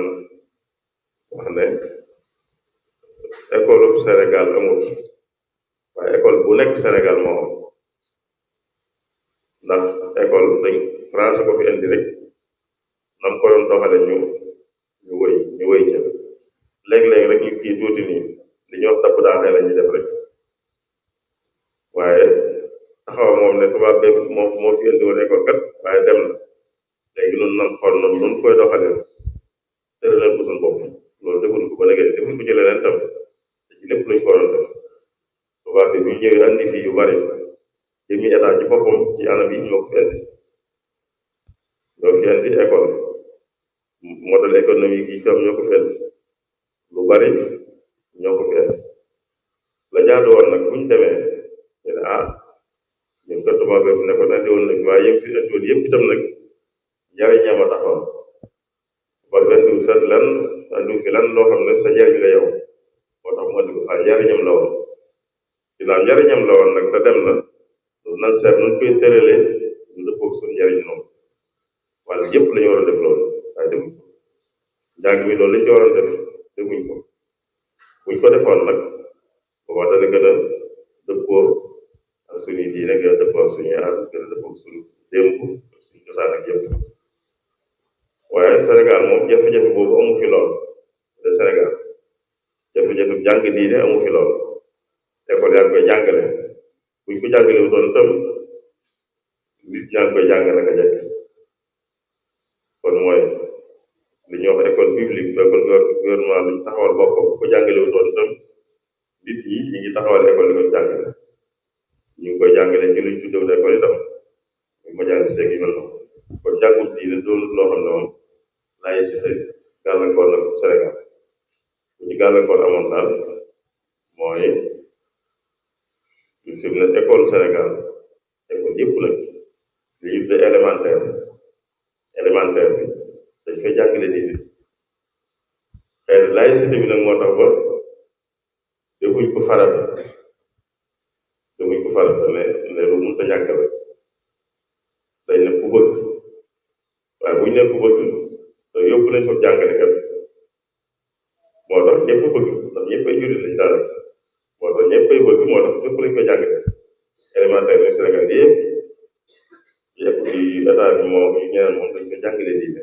Speaker 4: wax ne école Sénégal amut waaye école bu nekk Sénégal moo am ndax école dañ français ko fi indi rek nam ko doon doxale ñu wëy ca léeg-léeg rek ñu kii tuuti nii li ñuy wax tapp daaxee la ñuy def rek waaye taxaw moom ne tubaab bi moo fi indi woon école kat waaye dem na léegi nun nan xool noonu nun koy doxalee tëralal ko suñu bopp loolu defuñ ko ba léegi defuñ ko ci leneen tam te ci lépp lañ ko waroon def tubaab bi bu ñëwee andi fii yu bari jëmmi état ci boppam ci anam yi ñoo ko fi indi école modèle économique yi fi am ñoo ko fi indi lu bari ñoo ko fi indi la jaadu woon nag buñ demee ñu ne ñun kat tubaab bi ne ko andi woon nag waaye yëpp fi indi woon yëpp itam nag njariñam a taxoon ba indi fi lan loo xam ne sa njariñ la yow moo tax mu andi ko faa njariñam la woon ginnaaw njariñam la woon nag te dem na nan seet nun koy tëralee ñu dëppoog suñu njariñ noonu wala yëpp la ñu waroon def loolu waaye defuñ ko njàng mi loolu lañ ci waroon def defuñ ko buñ ko defoon nag boobaa dana gën a dëppoo ak suñuy diine gën a dëppoo ak suñuy aada gën a dëppoo ak suñu démb ak suñu cosaan ak yëpp waaye Sénégal moom jafe-jafe boobu amu fi lool de Sénégal jafe-jafe jàng diine amu fi lool école yaa ngi koy jàngale buñ ko jàngale wu doon tam nit ñaa ngi koy jàngale nga jekk kon mooy li ñuy wax école publique école gouvernement bi taxawal boppam bu ko jàngale wu doon tam nit ñi ñi ngi taxawal école yi ko jàngale ñu ngi koy jàngale ci luñ tuddew école itam muy majalis seeg yi mel noonu kon jàngum diine doon loo xam ne moom laïcité gàllankoor la Sénégal bu ci gàllankoor amoon daal mooy fi mu ne école Sénégal école yëpp nag li ñu tuddee élémentaire bi dañ fay jàngale diine xëy na laïcité bi nag moo tax ba defuñ ko farata ne lu mënta ñàkk rek dañ ne ku bëgg waaye buñ ne ku bëgg te yóbbu nañ fa jàngalekat moo tax ñëpp bëgg ndax ñëpp ay jullit lañ daal moo tax ñëpp ay bëgg moo tax fépp lañ koy jàngale élémentaire bi Sénégal yëpp yi état bi moom ñu ñeneen moom dañ koy jàngale diine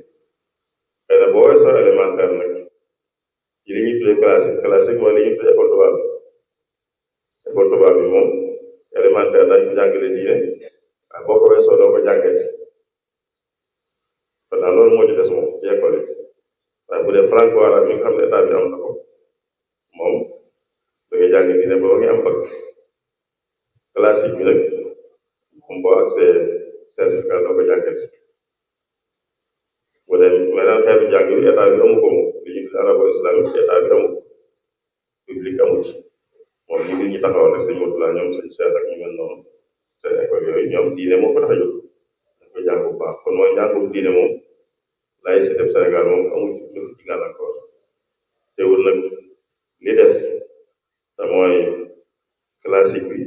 Speaker 4: xëy na boo weesoo élémentaire nag ci li ñuy tuddee classique mooy li ñuy tuddee école tubaab bi moom élémentaire dañ fi jàngale diine waaye boo ko weesoo doo ko jàngati kon daal loolu moo ci des moom ci école yi waaye bu dee franco arabe yi nga xam ne état bi am na ko moom da ngay jàng diine ba nga am bac classique bi nag moom boo accès certificat doo ko jàngati bu dee meneen xeetu jàng bi état bi amu ko moom li ñu tuddee arabo islamique état bi amu ko public amu ci moom ñu ngi ñu taxawal rek sëñ Moutala ñoom sëñ Cheikh ak ñu mel noonu seen école yooyu ñoom diine moo ko tax a jóg dañ koy jàng bu baax kon mooy njàngum diine moom laïcité Sénégal moom amul ci gàllankoor teewul nag li des te mooy classique bi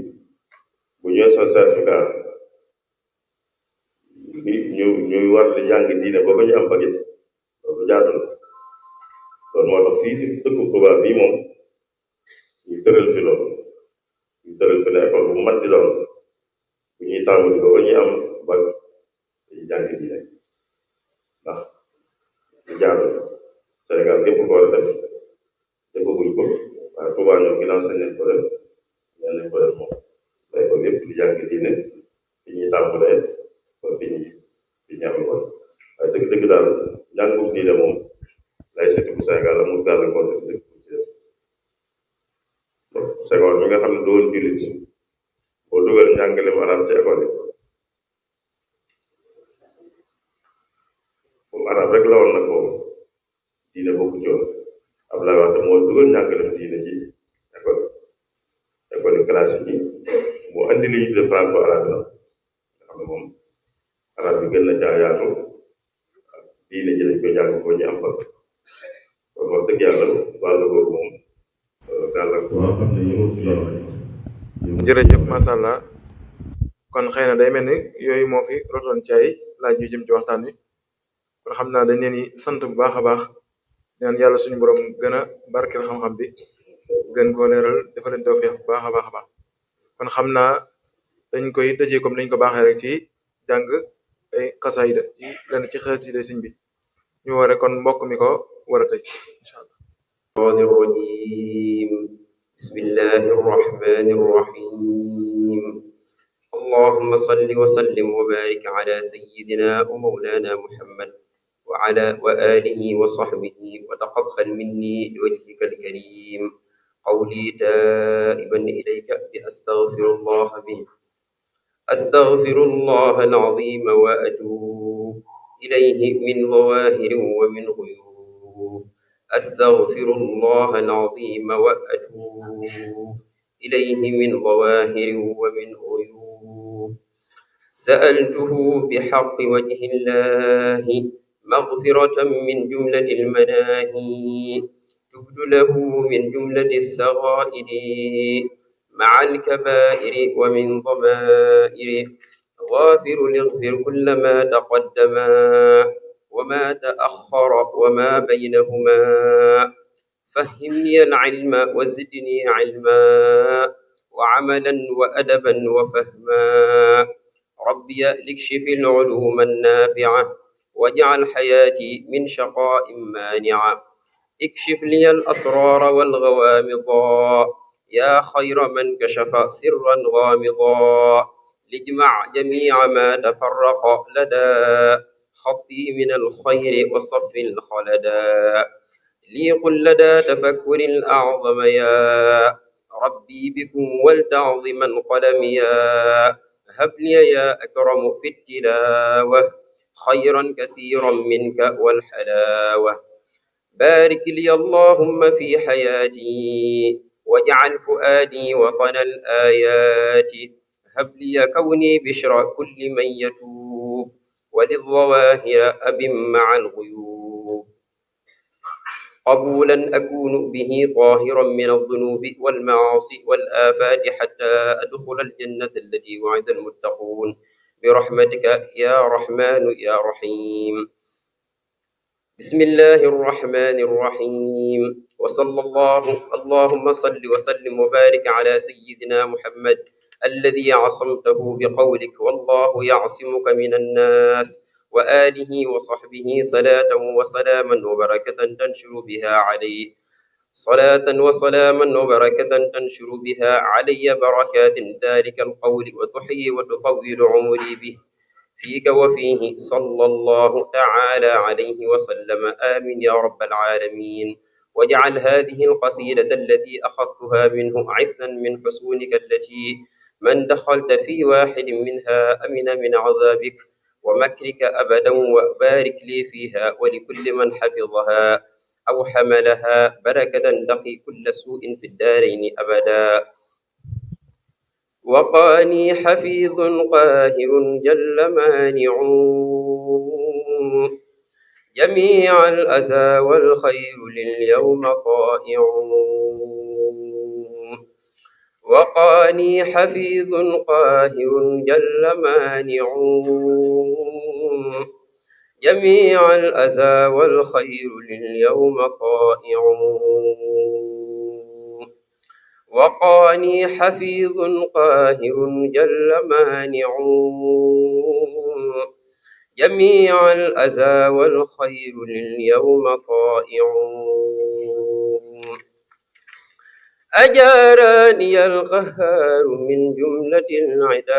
Speaker 4: bu ñëwee son certificat ñuy war di jàng diine ba ñu am bagit loolu jaadu la loolu moo tax fii fi dëkku tubaab bii moom ñu tëral fi loolu ñu tëral fi ne école bu mat di doon bu ñuy tàmbali ba ñuy am bag dañuy jàng diine ndax ñu jaadu Sénégal gépp ko war a def defaguñ ko waaye Tuubaa ñoom ginnaaw sañ nañ ko def ñeen nañ ko def moom day ko lépp di jàng diine fi ñuy tàmbalee ba fi ñu am kon waaye dëgg-dëgg daal njàngum diine moom laïcité bu Sénégal amul gàllankoor def lépp ci def Senghor mi nga xam ne doon jullit boo dugal njàngaleem arab ci école yi moom arab rek la woon nag moom diine bokku ci woon Abdoulaye Wade moo dugal njàngaleem diine ci école classique yi moo andi li ñu tuddee franco arabe la nga xam ne moom arab bi gën na caa yaatu diine ji dañ koy jàng ko ñu am fa kon wax dëgg yàlla wàllu boobu moom gàllankoor xam ne yëngu ci yoon
Speaker 2: jërëjëf macha allah kon xëy na day mel ni yooyu moo fi rotoon ci ay laaj yu jëm ci waxtaan wi kon xam naa dañ leen di sant bu baax a baax ñaan yàlla suñu borom gën a barkeel xam-xam bi gën koo leeral dafa leen tawfiix bu baax a baax a baax kon xam naa dañ koy tëjee comme dañ ko baaxee rek ci jàng ay xasaayida ci lenn ci xasida sëñ bi ñu ware kon mbokk mi ko war a tëj incha allah.
Speaker 5: الشيطان الرجيم بسم الله الرحمن الرحيم اللهم صل وسلم وبارك على سيدنا ومولانا محمد وعلى وآله وصحبه وتقبل مني لوجهك الكريم قولي تائبا إليك بأستغفر الله به أستغفر الله العظيم وأتوب إليه من ظواهر ومن غيوب أستغفر الله العظيم وأتوب إليه من ظواهر ومن غيوب سألته بحق وجه الله مغفرة من جملة المناهي تبد له من جملة السغائر مع الكبائر ومن ضمائر غافر اغفر كل ما تقدم وما تأخر وما بينهما فهمني العلم وزدني علما وعملا وأدبا وفهما ربي لكشف العلوم النافعة واجعل حياتي من شقاء مانعة اكشف لي الأسرار والغوامضا يا خير من كشف سرا غامضا لجمع جميع ما تفرق لدى خطي من الخير وصف الخلدا لي قل لدى تفكر الأعظم يا ربي بكم ولتعظما قلميا هب لي يا أكرم في التلاوة خيرا كثيرا منك والحلاوة بارك لي اللهم في حياتي واجعل فؤادي وطن الآيات هب لي كوني بشرى كل من يتوب وللظواهر أب مع الغيوب قبولا أكون به طاهرا من الذنوب والمعاصي والآفات حتى أدخل الجنة التي وعد المتقون برحمتك يا رحمن يا رحيم بسم الله الرحمن الرحيم وصلى اللهم صل وسلم وبارك على سيدنا محمد الذي عصمته بقولك والله يعصمك من الناس وآله وصحبه صلاة وسلاما وبركة تنشر بها عليه صلاة وسلاما وبركة تنشر بها علي بركات ذلك القول وتحيي وتطول عمري به فيك وفيه صلى الله تعالى عليه وسلم آمين يا رب العالمين واجعل هذه القصيدة التي أخذتها منه عسلا من حصونك التي من دخلت في واحد منها أمن من عذابك ومكرك أبدا وبارك لي فيها ولكل من حفظها أو حملها بركة تقي كل سوء في الدارين أبدا وقاني حفيظ قاهر جل مانع جميع الأذى والخير لليوم طائع وقاني حفيظ قاهر جل مانع جميع الأذى والخير لليوم طائع وقاني حفيظ قاهر جل مانع جميع الأذى والخير لليوم طائع أجارني القهار من جملة العداء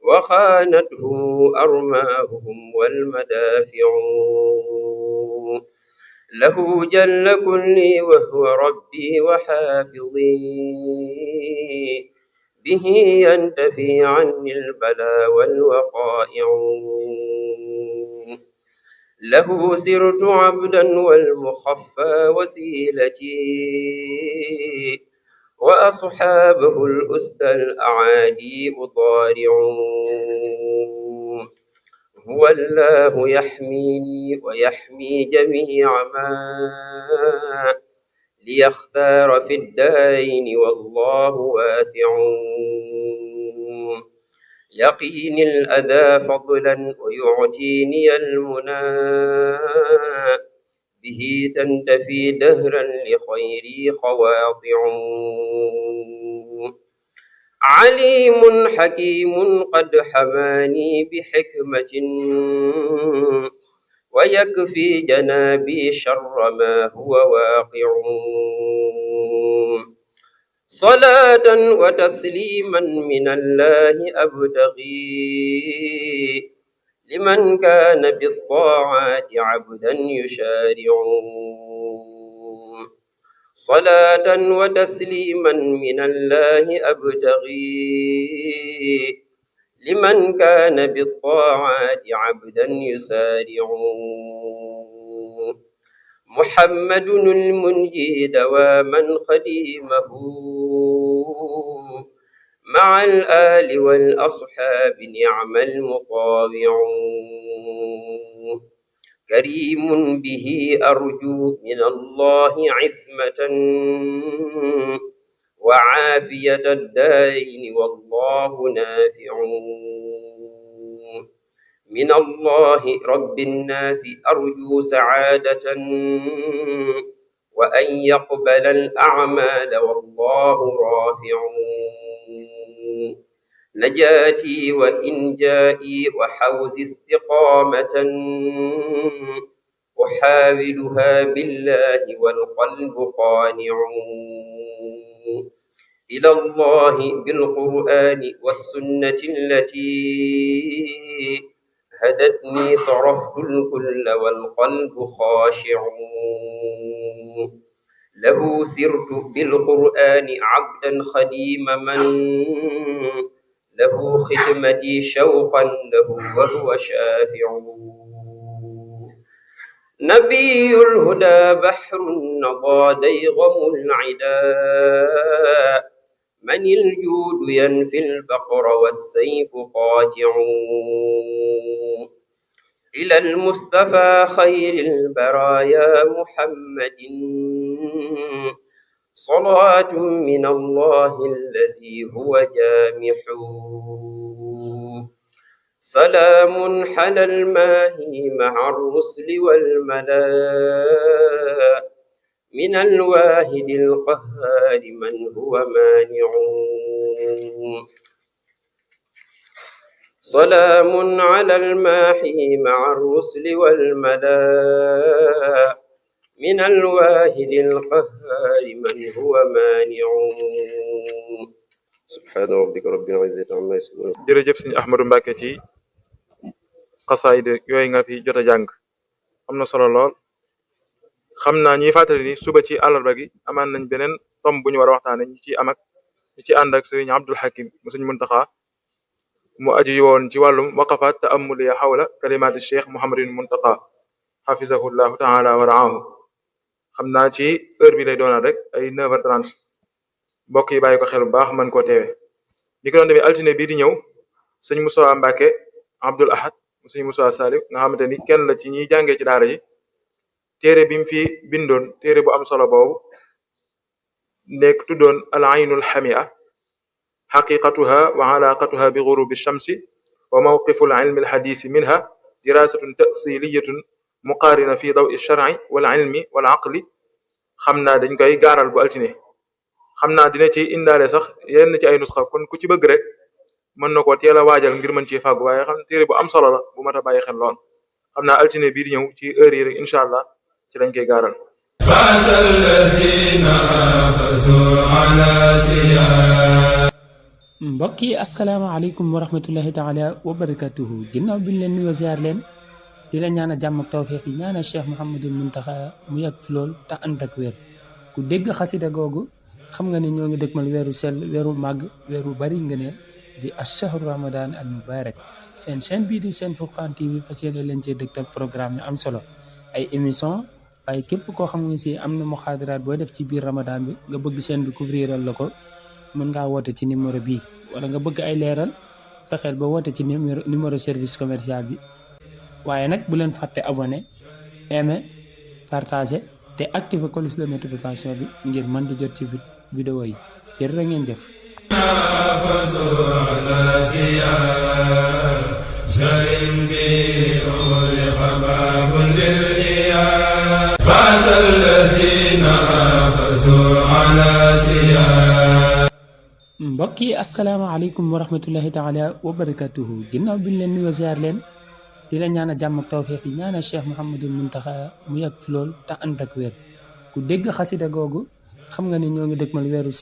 Speaker 5: وخانتهم أرماهم والمدافع له جل كلي وهو ربي وحافظي به ينتفي عني البلاء والوقائع له سرت عبدا والمخفى وسيلتي وأصحابه الأسد الأعادي أضارع هو الله يحميني ويحمي جميع ما ليختار في الدارين والله واسع يقيني الأذى فضلا ويعطيني المنى به تنتفي دهرا لخيري خواطع عليم حكيم قد حماني بحكمة ويكفي جنابي شر ما هو واقع صلاة وتسليما من الله أبتغي لمن كان بالطاعات عبدا يشارع صلاة وتسليما من الله أبتغي لمن كان بالطاعات عبدا يسارع محمد المنجي دواما خديمه مع الآل والأصحاب نعم المطاوع كريم به أرجو من الله عصمة وعافية الدارين والله نافع من الله رب الناس أرجو سعادة وأن يقبل الأعمال والله رافع نجاتي وإنجائي وحوز استقامة أحاولها بالله والقلب قانع إلى الله بالقرآن والسنة التي هدتني صرفت الكل والقلب خاشع له سرت بالقرآن عبدا خديم من له خدمتي شوقا له وهو شافع نبي الهدى بحر النضى ديغم العداء من الجود ينفي الفقر والسيف قاطع إلى المصطفى خير البرايا محمد صلاة من الله الذي هو جامح سلام حل الماهي مع الرسل والملا من الواحد القهار من هو مانع سلام على الماحي مع الرسل والملا من الواحد القهار من هو مانع سبحان ربك رب العزة عما يصفون.
Speaker 2: jërëjëf sëñ Ahmadou Mbacke ci xasaayid yooyu nga fi jot a jàng am na solo lool. xam naa ñiy fàttali ni suba ci àllarba gi amaan nañ beneen tomb bu ñu war a waxtaane ñi ci ànd ak sëriñ Abdul Hakim mu sëñ Muntaxa mu aju woon ci wàllum waqafaat ta'ammuliya xawla kalimaati cheikh Mouhamadin Muntaqa xafisahullahu taala wa raahu. xam naa ci heure bi lay doonal rek ay 9h30 mbokk yi bàyyi ko xel bu baax mën koo teewe. ni ko doon demee altine bii di ñëw sëñ Moussa Mbacke Abdul Ahad mu sëñ Moussa Salif nga xamante ni kenn la ci ñiy jàngee ci daara ji téere bi mu fi bindoon téere bu am solo boobu nekk tuddoon al aynul xamia xaqiqatuha wa alaqatuha bi gurubi shamsi wa mawqifu al ilmi al hadisi minha dirasatun tasiliyatun muqarina fi dawi shar'i wal ilmi wal aqli. xam naa dañ koy gaaral bu altine. xam naa dina ci indaale sax yenn ci ay nusxa kon ku ci bëgg rek mën na ko teel a waajal ngir mën ci fàggu waaye xam téere bu am solo la bu mat a bàyyi xel lool. xam naa altine bii di ñëw ci heure yi rek incha allah ci lañ koy gaaral.
Speaker 6: mbokk yi asalaamaaleykum wa rahmatullahi taala wa barakatuhu ginnaaw bi ñu leen nuyoo ziar leen di la ñaan a jàmm ak tawfeex di ñaanal Cheikh Mouhamadul Muntaxa mu yàgg fi lool te ànd ak wér ku dégg xasida googu xam nga ne ñoo ngi dëkkmal weeru sell weeru màgg weeru bari ngëneel di ashahru ramadan al mubarak seen chaîne bii di Sen Furqan TV fas yéene leen cee dëgtal programme yu am solo ay émission waaye képp koo xam ne si am na muxaadaraat booy def ci biir ramadan bi nga bëgg chaîne bi couvriral la ko mën ngaa woote ci numéro bii wala nga bëgg ay leeral fexeel ba woote ci numéro service commercial bi waaye nag bu leen fàtte abonné aimé partagé te activé cloche de notification bi ngir mën di jot ci vidéo yi jërë ngeen jëf mbokk yi asalaamaaleykum wa rahmatullahi taala wa barakatuhu ginnaaw bi ñu leen nuyoo ziar leen di la ñaan a jàmm ak tawfeex di ñaanal Cheikh Mouhamadul Muntaxa mu yàgg fi lool te ànd ak wér ku dégg xasida googu xam nga ne ñoo ngi dëkkmal weeru